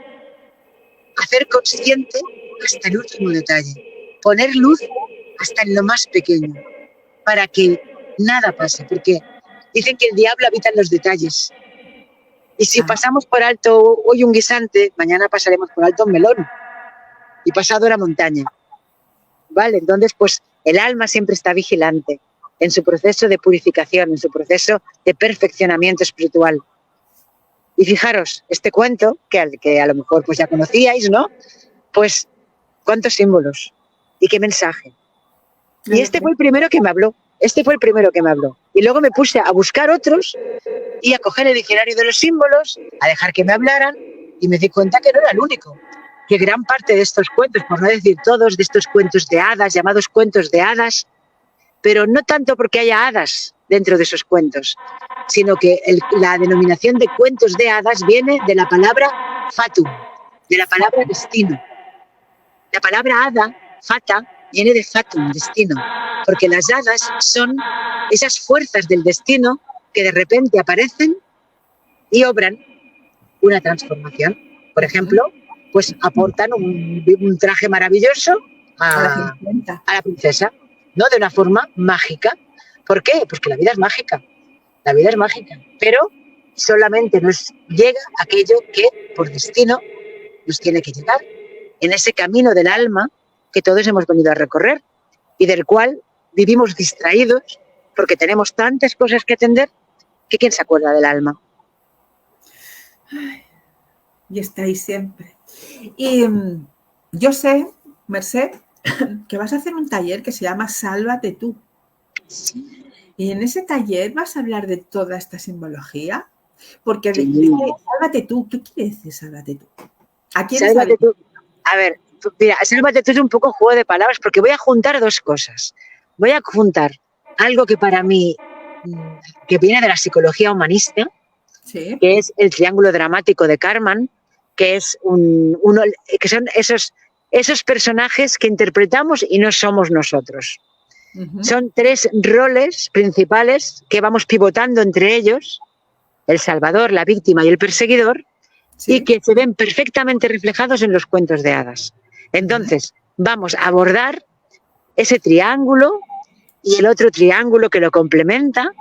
hacer consciente hasta el último detalle, poner luz hasta en lo más pequeño, para que nada pase, porque dicen que el diablo habita en los detalles. Y si pasamos por alto hoy un guisante, mañana pasaremos por alto un melón. Y pasado la montaña. ¿Vale? Entonces, pues el alma siempre está vigilante en su proceso de purificación, en su proceso de perfeccionamiento espiritual. Y fijaros, este cuento, que a lo mejor pues ya conocíais, ¿no? Pues, ¿cuántos símbolos? ¿Y qué mensaje? Y este fue el primero que me habló. Y luego me puse a buscar otros y a coger el diccionario de los símbolos, a dejar que me hablaran, y me di cuenta que no era el único. Que gran parte de estos cuentos, por no decir todos, de estos cuentos de hadas, llamados cuentos de hadas, pero no tanto porque haya hadas dentro de esos cuentos, sino que la denominación de cuentos de hadas viene de la palabra fatum, de la palabra destino. La palabra hada, fata, viene de fatum, destino, porque las hadas son esas fuerzas del destino que de repente aparecen y obran una transformación. Por ejemplo, pues aportan un traje maravilloso a la princesa, ¿no? De una forma mágica. ¿Por qué? Porque la vida es mágica. La vida es mágica. Pero solamente nos llega aquello que por destino nos tiene que llegar en ese camino del alma que todos hemos venido a recorrer y del cual vivimos distraídos porque tenemos tantas cosas que atender que ¿quién se acuerda del alma? Ay, y está ahí siempre. Y yo sé, Mercè, que vas a hacer un taller que se llama Sálvate tú. Y en ese taller vas a hablar de toda esta simbología. Porque sálvate tú, ¿qué quiere decir sálvate tú? ¿A quién sálvate tú? A ver, mira, sálvate tú es un poco juego de palabras porque voy a juntar dos cosas. Voy a juntar algo que para mí, que viene de la psicología humanista, ¿sí? Que es el triángulo dramático de Karman, que es que son esos personajes que interpretamos y no somos nosotros. Son tres roles principales que vamos pivotando entre ellos, el salvador, la víctima y el perseguidor, ¿sí? Y que se ven perfectamente reflejados en los cuentos de hadas. Entonces, vamos a abordar ese triángulo y el otro triángulo que lo complementa,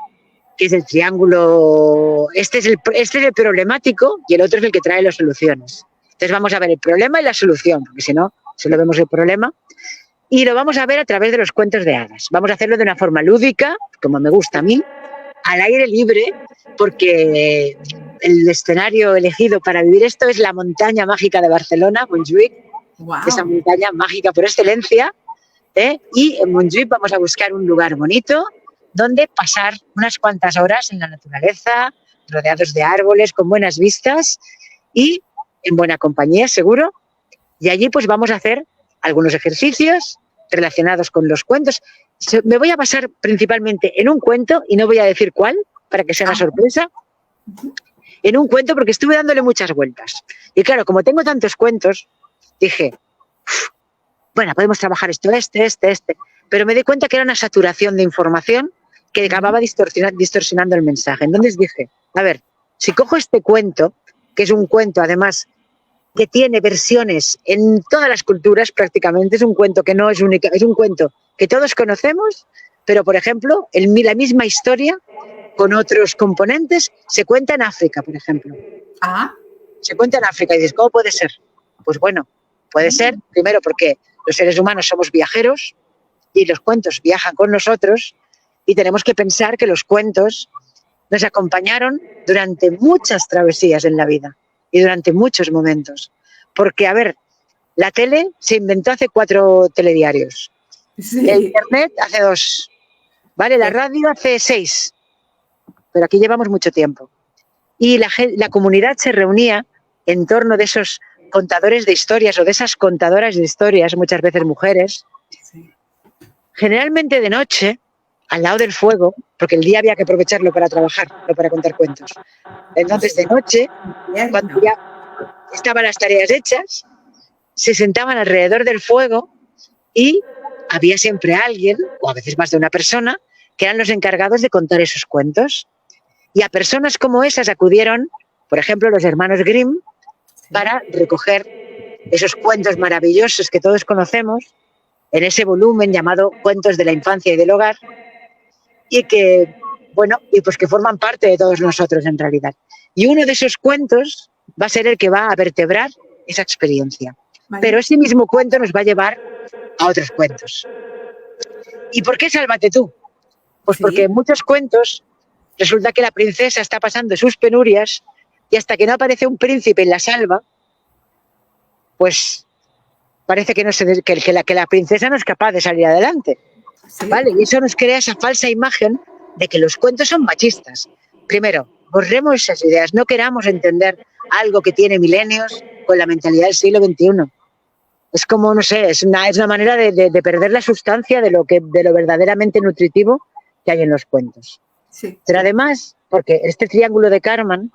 que es el triángulo, este es el problemático y el otro es el que trae las soluciones. Entonces vamos a ver el problema y la solución, porque si no, solo vemos el problema. Y lo vamos a ver a través de los cuentos de hadas. Vamos a hacerlo de una forma lúdica, como me gusta a mí, al aire libre, porque el escenario elegido para vivir esto es la montaña mágica de Barcelona, Montjuïc, wow. Esa montaña mágica por excelencia. Y en Montjuïc vamos a buscar un lugar bonito donde pasar unas cuantas horas en la naturaleza, rodeados de árboles, con buenas vistas y en buena compañía, seguro. Y allí pues vamos a hacer algunos ejercicios relacionados con los cuentos. Me voy a basar principalmente en un cuento y no voy a decir cuál, para que sea una sorpresa. En un cuento porque estuve dándole muchas vueltas. Y claro, como tengo tantos cuentos, dije, bueno, podemos trabajar esto, este. Pero me di cuenta que era una saturación de información que acababa distorsionando el mensaje. Entonces dije, a ver, si cojo este cuento, que es un cuento además que tiene versiones en todas las culturas prácticamente, es un cuento que no es único, es un cuento que todos conocemos, pero por ejemplo, la misma historia con otros componentes se cuenta en África, por ejemplo. Se cuenta en África y dices, ¿cómo puede ser? Pues bueno, puede ser, primero porque los seres humanos somos viajeros y los cuentos viajan con nosotros y tenemos que pensar que los cuentos nos acompañaron durante muchas travesías en la vida y durante muchos momentos. Porque, a ver, la tele se inventó hace 4 telediarios. Sí. El internet hace 2. ¿Vale? La radio hace 6. Pero aquí llevamos mucho tiempo. Y la comunidad se reunía en torno de esos contadores de historias o de esas contadoras de historias, muchas veces mujeres, sí. Generalmente de noche, al lado del fuego, porque el día había que aprovecharlo para trabajar, no para contar cuentos. Entonces, de noche, cuando ya estaban las tareas hechas, se sentaban alrededor del fuego y había siempre alguien, o a veces más de una persona, que eran los encargados de contar esos cuentos. Y a personas como esas acudieron, por ejemplo, los hermanos Grimm, para recoger esos cuentos maravillosos que todos conocemos en ese volumen llamado Cuentos de la Infancia y del Hogar, y que Bueno, y pues que forman parte de todos nosotros en realidad. Y uno de esos cuentos va a ser el que va a vertebrar esa experiencia. Vale. Pero ese mismo cuento nos va a llevar a otros cuentos. ¿Y por qué Sálvate tú? Pues Sí. porque en muchos cuentos resulta que la princesa está pasando sus penurias y hasta que no aparece un príncipe y la salva, pues parece que, que la princesa no es capaz de salir adelante. Sí. ¿Vale? Y eso nos crea esa falsa imagen de que los cuentos son machistas. Primero, borremos esas ideas, no queramos entender algo que tiene milenios con la mentalidad del siglo XXI. Es como, no sé, es una manera de perder la sustancia de lo verdaderamente nutritivo que hay en los cuentos. Sí. Pero además, porque este triángulo de Karman,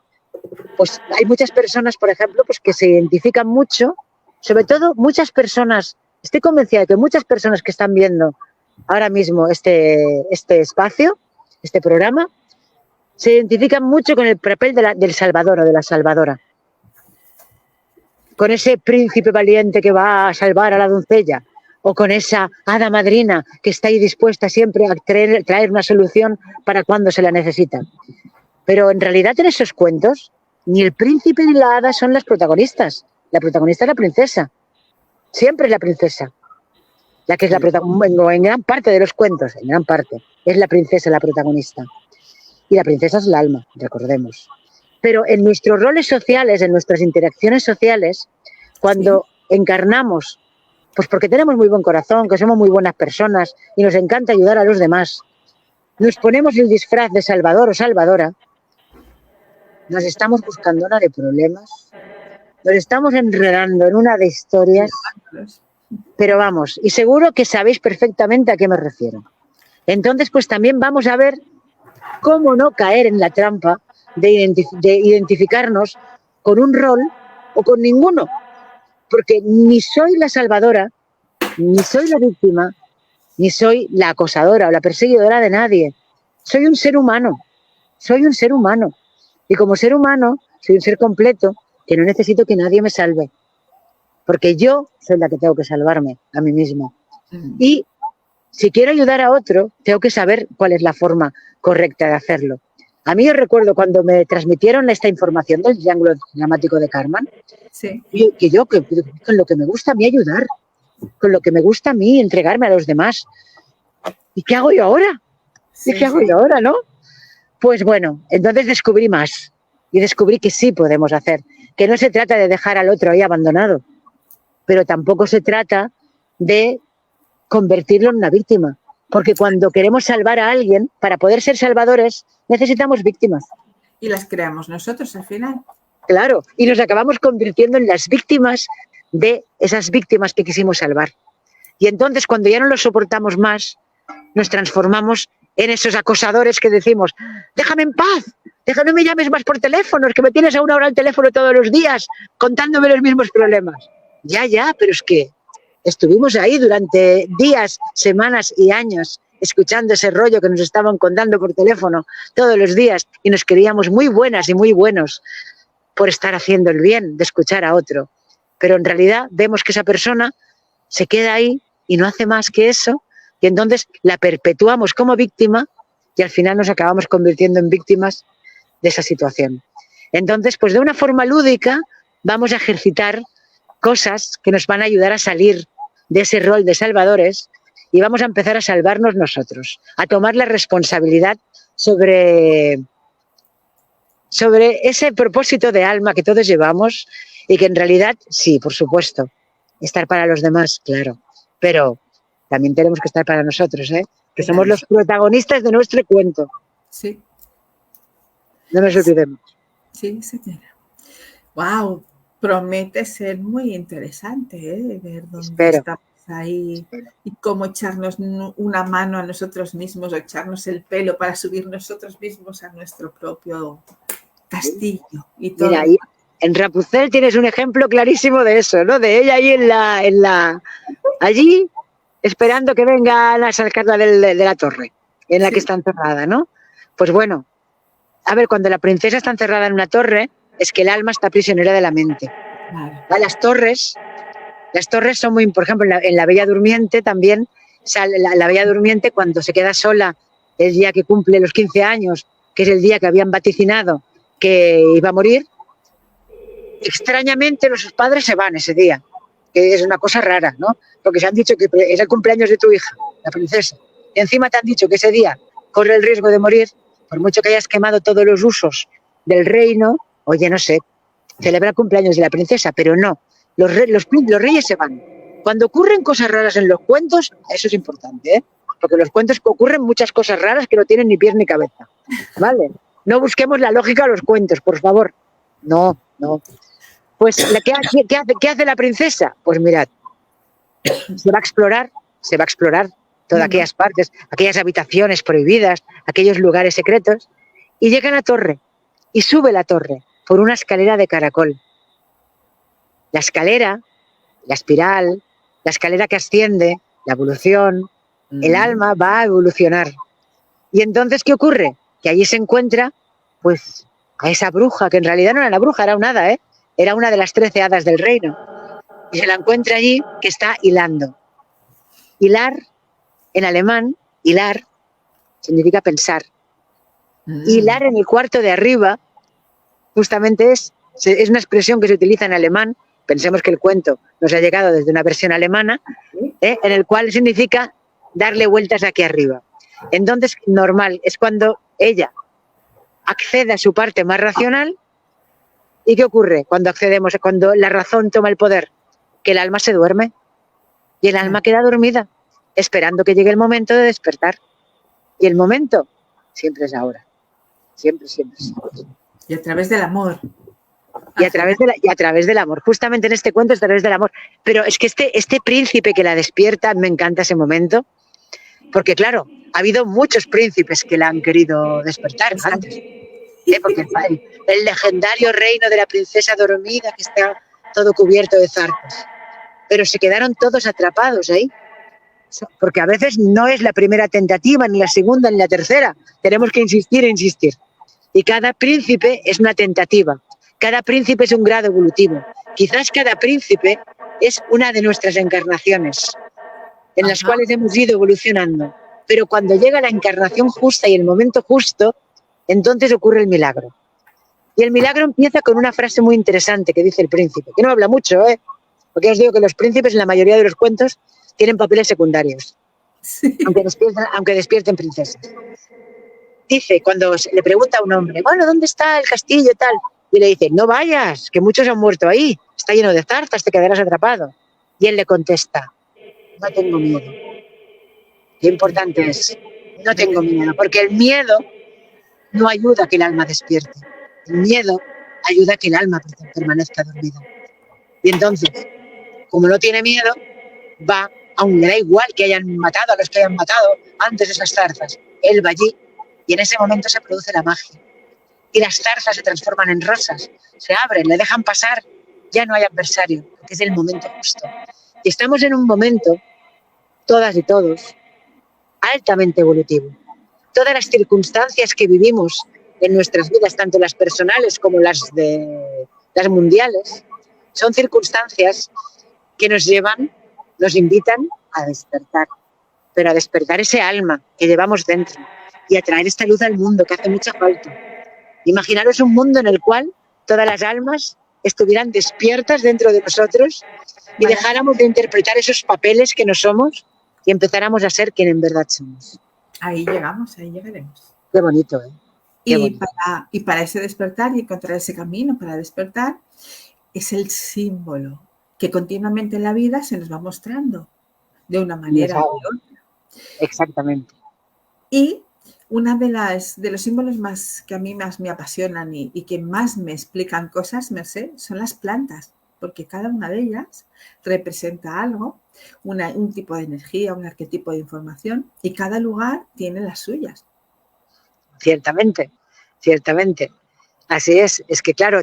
pues hay muchas personas, por ejemplo, pues que se identifican mucho, sobre todo muchas personas, estoy convencida de que muchas personas que están viendo ahora mismo este espacio, este programa, se identifican mucho con el papel del salvador o de la salvadora. Con ese príncipe valiente que va a salvar a la doncella, o con esa hada madrina que está ahí dispuesta siempre a traer una solución para cuando se la necesita. Pero en realidad en esos cuentos, ni el príncipe ni la hada son las protagonistas. La protagonista es la princesa. Siempre es la princesa. La que es la protagonista, en gran parte de los cuentos, en gran parte, es la princesa la protagonista. Y la princesa es el alma, recordemos. Pero en nuestros roles sociales, en nuestras interacciones sociales, cuando encarnamos, pues porque tenemos muy buen corazón, que somos muy buenas personas y nos encanta ayudar a los demás, nos ponemos el disfraz de salvador o salvadora, nos estamos buscando una de problemas, nos estamos enredando en una de historias, pero vamos, y seguro que sabéis perfectamente a qué me refiero. Entonces, pues también vamos a ver cómo no caer en la trampa de identificarnos con un rol o con ninguno, porque ni soy la salvadora, ni soy la víctima, ni soy la acosadora o la perseguidora de nadie. Soy un ser humano, y como ser humano soy un ser completo que no necesito que nadie me salve, porque yo soy la que tengo que salvarme a mí mismo. Y si quiero ayudar a otro, tengo que saber cuál es la forma correcta de hacerlo. A mí yo recuerdo cuando me transmitieron esta información del triángulo dramático de Karman, Sí. que con lo que me gusta a mí ayudar, con lo que me gusta a mí entregarme a los demás. ¿Y qué hago yo ahora? ¿Y qué hago yo ahora, no? Pues bueno, entonces descubrí más y descubrí que sí podemos hacer, que no se trata de dejar al otro ahí abandonado, pero tampoco se trata de convertirlo en una víctima, porque cuando queremos salvar a alguien, para poder ser salvadores, necesitamos víctimas. Y las creamos nosotros al final. Claro, y nos acabamos convirtiendo en las víctimas de esas víctimas que quisimos salvar. Y entonces, cuando ya no lo soportamos más, nos transformamos en esos acosadores que decimos, déjame en paz, no me llames más por teléfono, es que me tienes a una hora al teléfono todos los días contándome los mismos problemas. Ya, pero es que estuvimos ahí durante días, semanas y años escuchando ese rollo que nos estaban contando por teléfono todos los días y nos creíamos muy buenas y muy buenos por estar haciendo el bien de escuchar a otro. Pero en realidad vemos que esa persona se queda ahí y no hace más que eso y entonces la perpetuamos como víctima y al final nos acabamos convirtiendo en víctimas de esa situación. Entonces, pues de una forma lúdica vamos a ejercitar cosas que nos van a ayudar a salir de ese rol de salvadores y vamos a empezar a salvarnos nosotros, a tomar la responsabilidad sobre ese propósito de alma que todos llevamos y que en realidad, sí, por supuesto, estar para los demás, claro, pero también tenemos que estar para nosotros, que somos los protagonistas de nuestro cuento. Sí. No nos olvidemos. Sí, señora. Wow, promete ser muy interesante, ver dónde estamos ahí y cómo echarnos una mano a nosotros mismos o echarnos el pelo para subir nosotros mismos a nuestro propio castillo y todo. Mira, ahí, en Rapunzel tienes un ejemplo clarísimo de eso, ¿no? De ella ahí allí esperando que vengan a sacarla de la torre en la que está encerrada, ¿no? Pues bueno, a ver, cuando la princesa está encerrada en una torre, es que el alma está prisionera de la mente. Claro. Las torres son muy, por ejemplo, en la Bella Durmiente también, la Bella Durmiente cuando se queda sola el día que cumple los 15 años, que es el día que habían vaticinado que iba a morir, extrañamente los padres se van ese día, que es una cosa rara, ¿no? Porque se han dicho que es el cumpleaños de tu hija, la princesa, y encima te han dicho que ese día corre el riesgo de morir, por mucho que hayas quemado todos los usos del reino, oye, no sé, celebra el cumpleaños de la princesa, pero no, los reyes se van. Cuando ocurren cosas raras en los cuentos, eso es importante, ¿eh? Porque en los cuentos ocurren muchas cosas raras que no tienen ni pies ni cabeza, ¿vale? No busquemos la lógica de los cuentos, por favor. No. Pues, ¿qué hace la princesa? Pues mirad, se va a explorar todas aquellas partes, aquellas habitaciones prohibidas, aquellos lugares secretos, y llega a la torre, y sube la torre por una escalera de caracol. La escalera, la espiral, la escalera que asciende, la evolución, el alma va a evolucionar. Y entonces, ¿qué ocurre? Que allí se encuentra, pues, a esa bruja, que en realidad no era la bruja, era un hada, ¿eh? Era una de las 13 hadas del reino. Y se la encuentra allí que está hilando. Hilar, en alemán, hilar, significa pensar. Hilar en el cuarto de arriba, justamente es una expresión que se utiliza en alemán. Pensemos que el cuento nos ha llegado desde una versión alemana, en el cual significa darle vueltas aquí arriba. Entonces, normal, es cuando ella accede a su parte más racional. ¿Y qué ocurre cuando accedemos, cuando la razón toma el poder? Que el alma se duerme y el alma queda dormida, esperando que llegue el momento de despertar. Y el momento siempre es ahora. Siempre. Y a través del amor. Y a través del amor. Justamente en este cuento es a través del amor. Pero es que este príncipe que la despierta, me encanta ese momento, porque claro, ha habido muchos príncipes que la han querido despertar antes. Porque el legendario reino de la princesa dormida, que está todo cubierto de zarcos. Pero se quedaron todos atrapados ahí. Porque a veces no es la primera tentativa, ni la segunda, ni la tercera. Tenemos que insistir. Y cada príncipe es una tentativa. Cada príncipe es un grado evolutivo. Quizás cada príncipe es una de nuestras encarnaciones, en las cuales hemos ido evolucionando. Pero cuando llega la encarnación justa y el momento justo, entonces ocurre el milagro. Y el milagro empieza con una frase muy interesante que dice el príncipe, que no habla mucho, porque os digo que los príncipes en la mayoría de los cuentos tienen papeles secundarios, sí, aunque despierten princesas. Dice, cuando le pregunta a un hombre, bueno, ¿dónde está el castillo y tal? Y le dice, no vayas, que muchos han muerto ahí, está lleno de zarzas, te quedarás atrapado. Y él le contesta, no tengo miedo. Qué importante es, no tengo miedo, porque el miedo no ayuda a que el alma despierte. El miedo ayuda a que el alma permanezca dormida. Y entonces, como no tiene miedo, va, aún le da igual que hayan matado a los que hayan matado antes esas zarzas. Él va allí y en ese momento se produce la magia. Y las zarzas se transforman en rosas, se abren, le dejan pasar, ya no hay adversario, porque es el momento justo. Y estamos en un momento, todas y todos, altamente evolutivo. Todas las circunstancias que vivimos en nuestras vidas, tanto las personales como las mundiales, son circunstancias que nos invitan a despertar, pero a despertar ese alma que llevamos dentro y a traer esta luz al mundo que hace mucha falta. Imaginaros un mundo en el cual todas las almas estuvieran despiertas dentro de nosotros y dejáramos de interpretar esos papeles que no somos y empezáramos a ser quien en verdad somos. Ahí llegamos, ahí llegaremos. Qué bonito, ¿eh? Qué bonito. Y para ese despertar y encontrar ese camino para despertar, es el símbolo que continuamente en la vida se nos va mostrando de una manera u otra. Exactamente. Y una de los símbolos más que a mí más me apasionan y que más me explican cosas, Mercé, son las plantas, porque cada una de ellas representa algo, un tipo de energía, un arquetipo de información, y cada lugar tiene las suyas. Ciertamente. Así es que claro,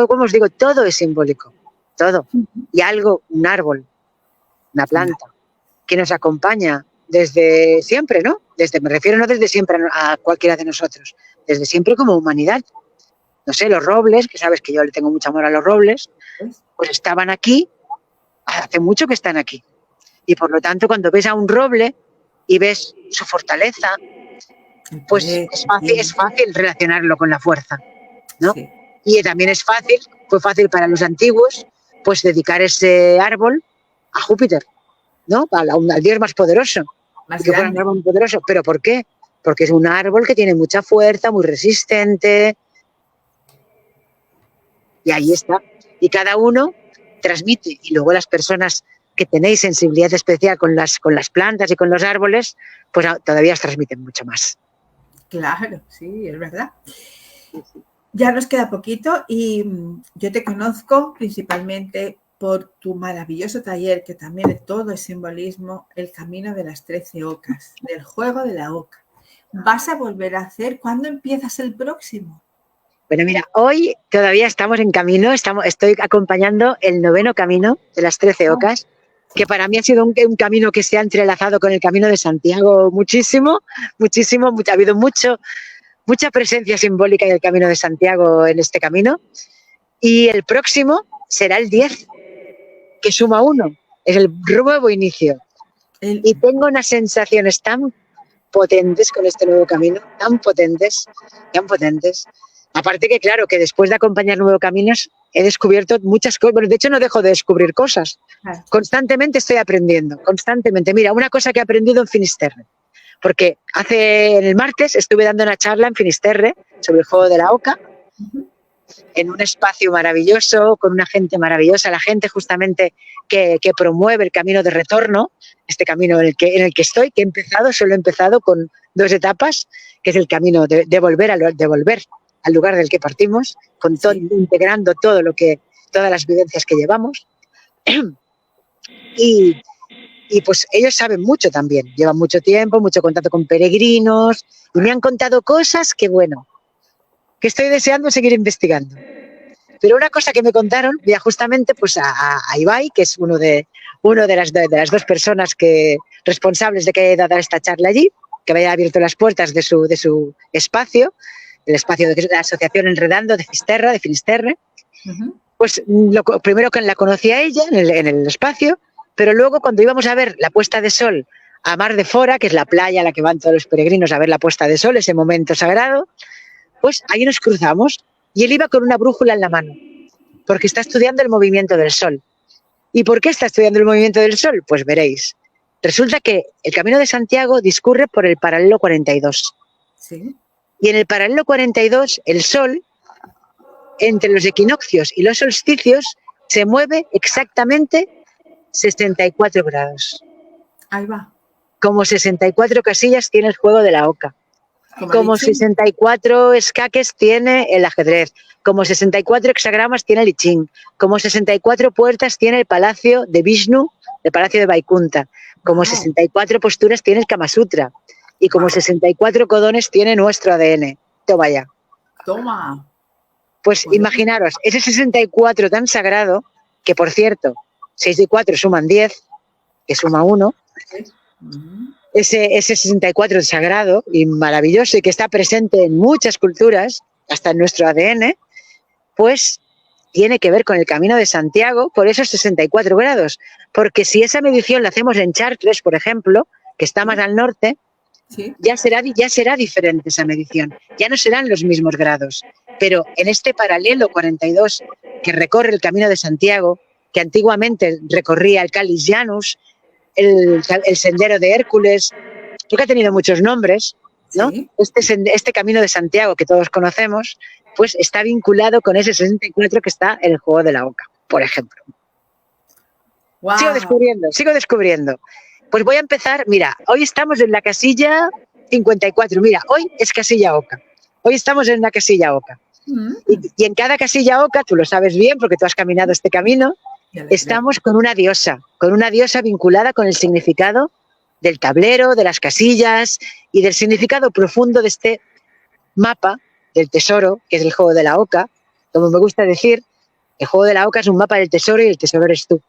como os digo, todo es simbólico, todo. Y algo, un árbol, una planta, que nos acompaña desde siempre, ¿no? Me refiero no desde siempre a cualquiera de nosotros, desde siempre como humanidad. No sé, los robles, que sabes que yo le tengo mucho amor a los robles, pues estaban aquí, hace mucho que están aquí. Y por lo tanto, cuando ves a un roble y ves su fortaleza, pues Sí, es fácil relacionarlo con la fuerza, ¿no? sí. Y también fue fácil para los antiguos, pues dedicar ese árbol a Júpiter, ¿no? Al dios más poderoso, Más y que fuera un grande. árbol muy poderoso. ¿Pero por qué? Porque es un árbol que tiene mucha fuerza, muy resistente, y ahí está. Y cada uno transmite, y luego las personas que tenéis sensibilidad especial con las plantas y con los árboles, pues todavía os transmiten mucho más. Claro, sí, es verdad. Ya nos queda poquito y yo te conozco principalmente por tu maravilloso taller, que también todo es simbolismo, el camino de las 13 ocas, del juego de la oca. ¿Vas a volver a hacer? ¿Cuándo empiezas el próximo? Bueno, mira, hoy todavía estamos en camino, estoy acompañando el 9º camino de las 13 ocas, que para mí ha sido un camino que se ha entrelazado con el Camino de Santiago muchísimo, ha habido mucha presencia simbólica del Camino de Santiago en este camino, y el próximo será el 10, que suma 1, es el nuevo inicio. Y tengo unas sensaciones tan potentes con este nuevo camino, tan potentes. Aparte que, claro, que después de acompañar nuevos caminos he descubierto muchas cosas. Bueno, de hecho no dejo de descubrir cosas. Constantemente estoy aprendiendo, constantemente. Mira, una cosa que he aprendido en Finisterre, porque el martes estuve dando una charla en Finisterre sobre el juego de la oca, en un espacio maravilloso, con una gente maravillosa, la gente justamente que promueve el camino de retorno, este camino en el que estoy, que solo he empezado con 2 etapas, que es el camino de volver al lugar del que partimos, con todo, integrando todas las vivencias que llevamos. Y pues ellos saben mucho también, llevan mucho tiempo, mucho contacto con peregrinos, y me han contado cosas que estoy deseando seguir investigando. Pero una cosa que me contaron, ya justamente pues a Ibai, que es uno de las 2 personas responsables de que haya dado esta charla allí, que me haya abierto las puertas de su espacio, el espacio de la Asociación Enredando de Finisterre, pues lo primero que la conocí a ella en el espacio, pero luego cuando íbamos a ver la puesta de sol a Mar de Fora, que es la playa a la que van todos los peregrinos a ver la puesta de sol, ese momento sagrado, pues ahí nos cruzamos y él iba con una brújula en la mano, porque está estudiando el movimiento del sol. ¿Y por qué está estudiando el movimiento del sol? Pues veréis. Resulta que el Camino de Santiago discurre por el paralelo 42. Sí. Y en el paralelo 42, el sol, entre los equinoccios y los solsticios, se mueve exactamente 64 grados. Ahí va. Como 64 casillas tiene el juego de la oca. Como 64 escaques tiene el ajedrez, como 64 hexagramas tiene el I Ching, como 64 puertas tiene el palacio de Vishnu, el palacio de Vaikunta, como 64 posturas tiene el Kama Sutra, y como 64 codones tiene nuestro ADN. Toma ya. Toma. Pues imaginaros, ese 64 tan sagrado, que por cierto, 6 y 4 suman 10, que suma 1, ese 64 sagrado y maravilloso y que está presente en muchas culturas, hasta en nuestro ADN, pues tiene que ver con el Camino de Santiago por esos 64 grados. Porque si esa medición la hacemos en Chartres, por ejemplo, que está más al norte, ya será diferente esa medición. Ya no serán los mismos grados. Pero en este paralelo 42 que recorre el Camino de Santiago, que antiguamente recorría el Calis Janus, el Sendero de Hércules, creo que ha tenido muchos nombres, ¿no? Sí. Este Camino de Santiago que todos conocemos, pues está vinculado con ese 64 que está en el juego de la oca, por ejemplo. Wow. Sigo descubriendo. Pues voy a empezar, mira, hoy estamos en la casilla 54, mira, hoy es casilla oca, hoy estamos en la casilla oca. Y en cada casilla oca, tú lo sabes bien porque tú has caminado este camino, estamos con una diosa vinculada con el significado del tablero, de las casillas y del significado profundo de este mapa del tesoro, que es el juego de la oca. Como me gusta decir, el juego de la oca es un mapa del tesoro y el tesoro eres tú.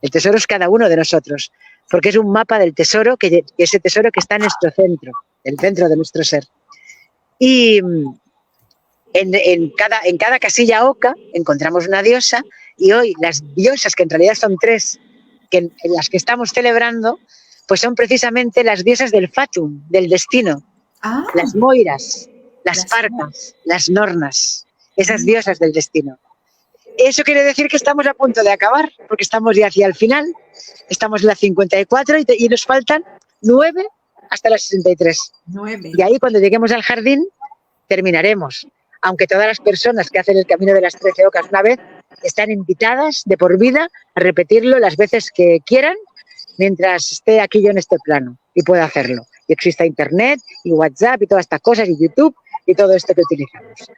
El tesoro es cada uno de nosotros, porque es un mapa del tesoro, que ese tesoro que está en nuestro centro, el centro de nuestro ser. Y en cada casilla oca encontramos una diosa, y hoy las diosas, que en realidad son 3, en las que estamos celebrando, pues son precisamente las diosas del fatum, del destino. Ah, las moiras, las las parcas, las nornas, esas diosas del destino. Eso quiere decir que estamos a punto de acabar, porque estamos ya hacia el final, estamos en la 54 y nos faltan 9 hasta las 63. 9. Y ahí cuando lleguemos al jardín terminaremos. Aunque todas las personas que hacen el camino de las 13 ocas una vez están invitadas de por vida a repetirlo las veces que quieran mientras esté aquí yo en este plano y pueda hacerlo. Y exista internet y WhatsApp y todas estas cosas y YouTube y todo esto que utilizamos.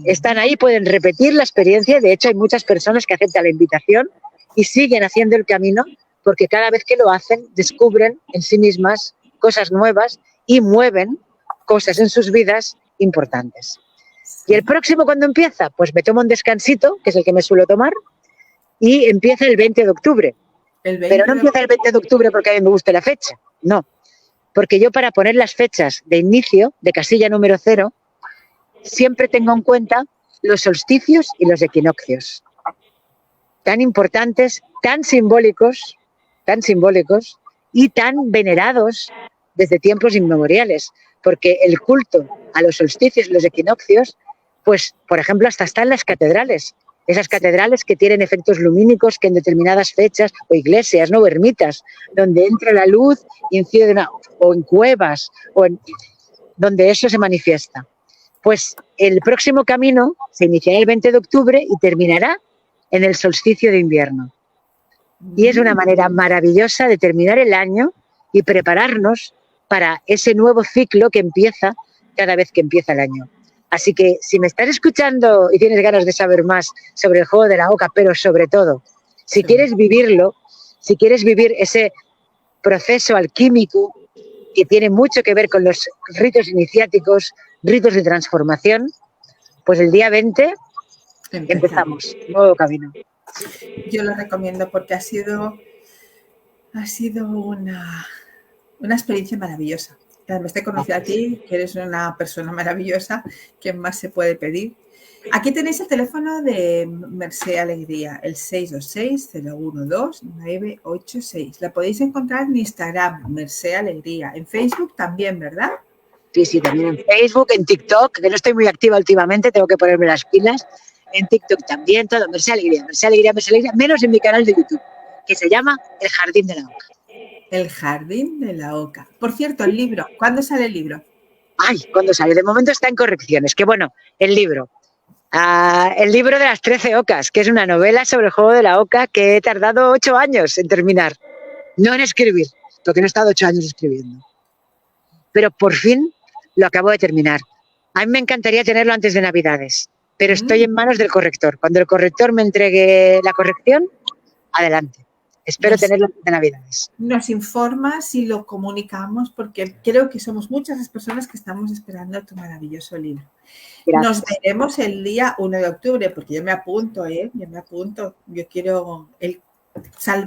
Están ahí, pueden repetir la experiencia. De hecho, hay muchas personas que aceptan la invitación y siguen haciendo el camino porque cada vez que lo hacen descubren en sí mismas cosas nuevas y mueven cosas en sus vidas importantes. ¿Y el próximo cuándo empieza? Pues me tomo un descansito, que es el que me suelo tomar, y empieza el 20 de octubre. Pero no empieza el 20 de octubre porque a mí me guste la fecha, no. Porque yo para poner las fechas de inicio, de casilla número 0, siempre tengo en cuenta los solsticios y los equinoccios. Tan importantes, tan simbólicos y tan venerados desde tiempos inmemoriales. Porque el culto a los solsticios y los equinoccios, pues, por ejemplo, hasta están las catedrales. Esas catedrales que tienen efectos lumínicos que en determinadas fechas, o iglesias, ¿no? O ermitas, donde entra la luz, incide o en cuevas, donde eso se manifiesta. Pues el próximo camino se iniciará el 20 de octubre y terminará en el solsticio de invierno. Y es una manera maravillosa de terminar el año y prepararnos para ese nuevo ciclo que empieza cada vez que empieza el año. Así que si me estás escuchando y tienes ganas de saber más sobre el juego de la oca, pero sobre todo, si quieres vivirlo, si quieres vivir ese proceso alquímico que tiene mucho que ver con los ritos iniciáticos, ritos de transformación, pues el día 20 empezamos, nuevo camino. Yo lo recomiendo porque ha sido una experiencia maravillosa. Además te conocí a ti, que eres una persona maravillosa. ¿Qué más se puede pedir? Aquí tenéis el teléfono de Mercè Alegría, el 626-012-986. La podéis encontrar en Instagram, Mercè Alegría. En Facebook también, ¿verdad? Sí, también en Facebook, en TikTok, que no estoy muy activa últimamente, tengo que ponerme las pilas. En TikTok también, todo, Mercè Alegría, menos en mi canal de YouTube, que se llama El Jardín de la Oca. El Jardín de la Oca. Por cierto, el libro, ¿cuándo sale el libro? ¿Cuándo sale? De momento está en correcciones. Que bueno, el libro de las 13 ocas, que es una novela sobre el juego de la oca que he tardado 8 años en terminar. No en escribir, porque no he estado 8 años escribiendo. Pero por fin lo acabo de terminar. A mí me encantaría tenerlo antes de Navidades, pero estoy en manos del corrector. Cuando el corrector me entregue la corrección, adelante. Espero tenerlo antes de Navidades. Nos informas y lo comunicamos porque creo que somos muchas las personas que estamos esperando tu maravilloso libro. Gracias. Nos veremos el día 1 de octubre, porque yo me apunto, Yo me apunto. Yo quiero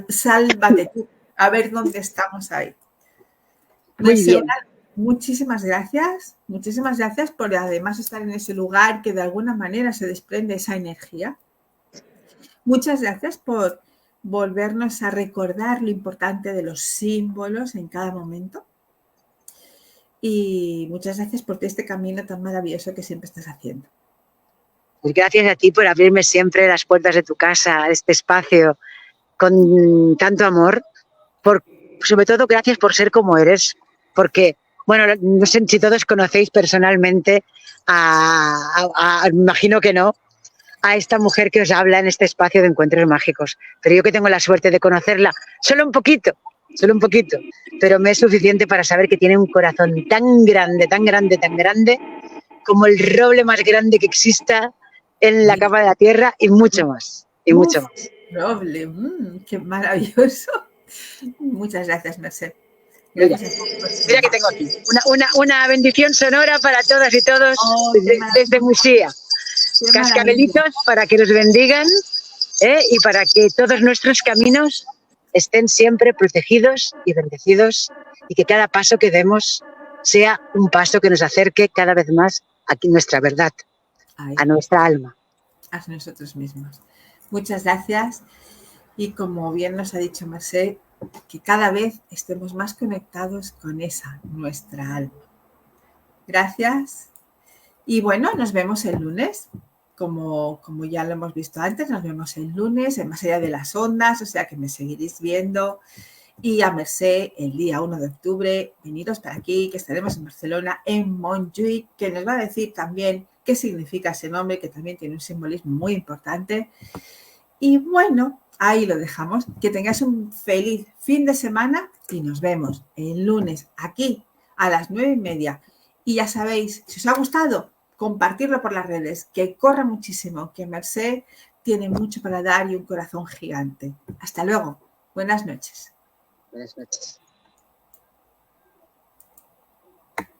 sálvate tú. A ver dónde estamos ahí. Muy bien. Muchísimas gracias por además estar en ese lugar que de alguna manera se desprende esa energía. Muchas gracias por volvernos a recordar lo importante de los símbolos en cada momento. Y muchas gracias por este camino tan maravilloso que siempre estás haciendo. Pues gracias a ti por abrirme siempre las puertas de tu casa, este espacio, con tanto amor. Sobre todo, gracias por ser como eres, porque, bueno, no sé si todos conocéis personalmente imagino que no, a esta mujer que os habla en este espacio de encuentros mágicos. Pero yo que tengo la suerte de conocerla solo un poquito, pero me es suficiente para saber que tiene un corazón tan grande, como el roble más grande que exista en la capa de la tierra y mucho más, mucho más. Roble, qué maravilloso. Muchas gracias, Mercè. Gracias. Mira que tengo aquí una bendición sonora para todas y todos desde Musía. Cascabelitos para que los bendigan y para que todos nuestros caminos estén siempre protegidos y bendecidos y que cada paso que demos sea un paso que nos acerque cada vez más a nuestra verdad, a nuestra alma. A nosotros mismos. Muchas gracias y como bien nos ha dicho Mercè, que cada vez estemos más conectados con esa, nuestra alma. Gracias. Y bueno, nos vemos el lunes. Como ya lo hemos visto antes, nos vemos el lunes en Más allá de las ondas, o sea que me seguiréis viendo. Y a Mercè, el día 1 de octubre, veniros para aquí, que estaremos en Barcelona, en Montjuïc, que nos va a decir también qué significa ese nombre, que también tiene un simbolismo muy importante. Y bueno, ahí lo dejamos. Que tengáis un feliz fin de semana y nos vemos el lunes aquí a las 9:30. Y ya sabéis, si os ha gustado, compartirlo por las redes, que corra muchísimo, que Mercè tiene mucho para dar y un corazón gigante. Hasta luego. Buenas noches. Buenas noches.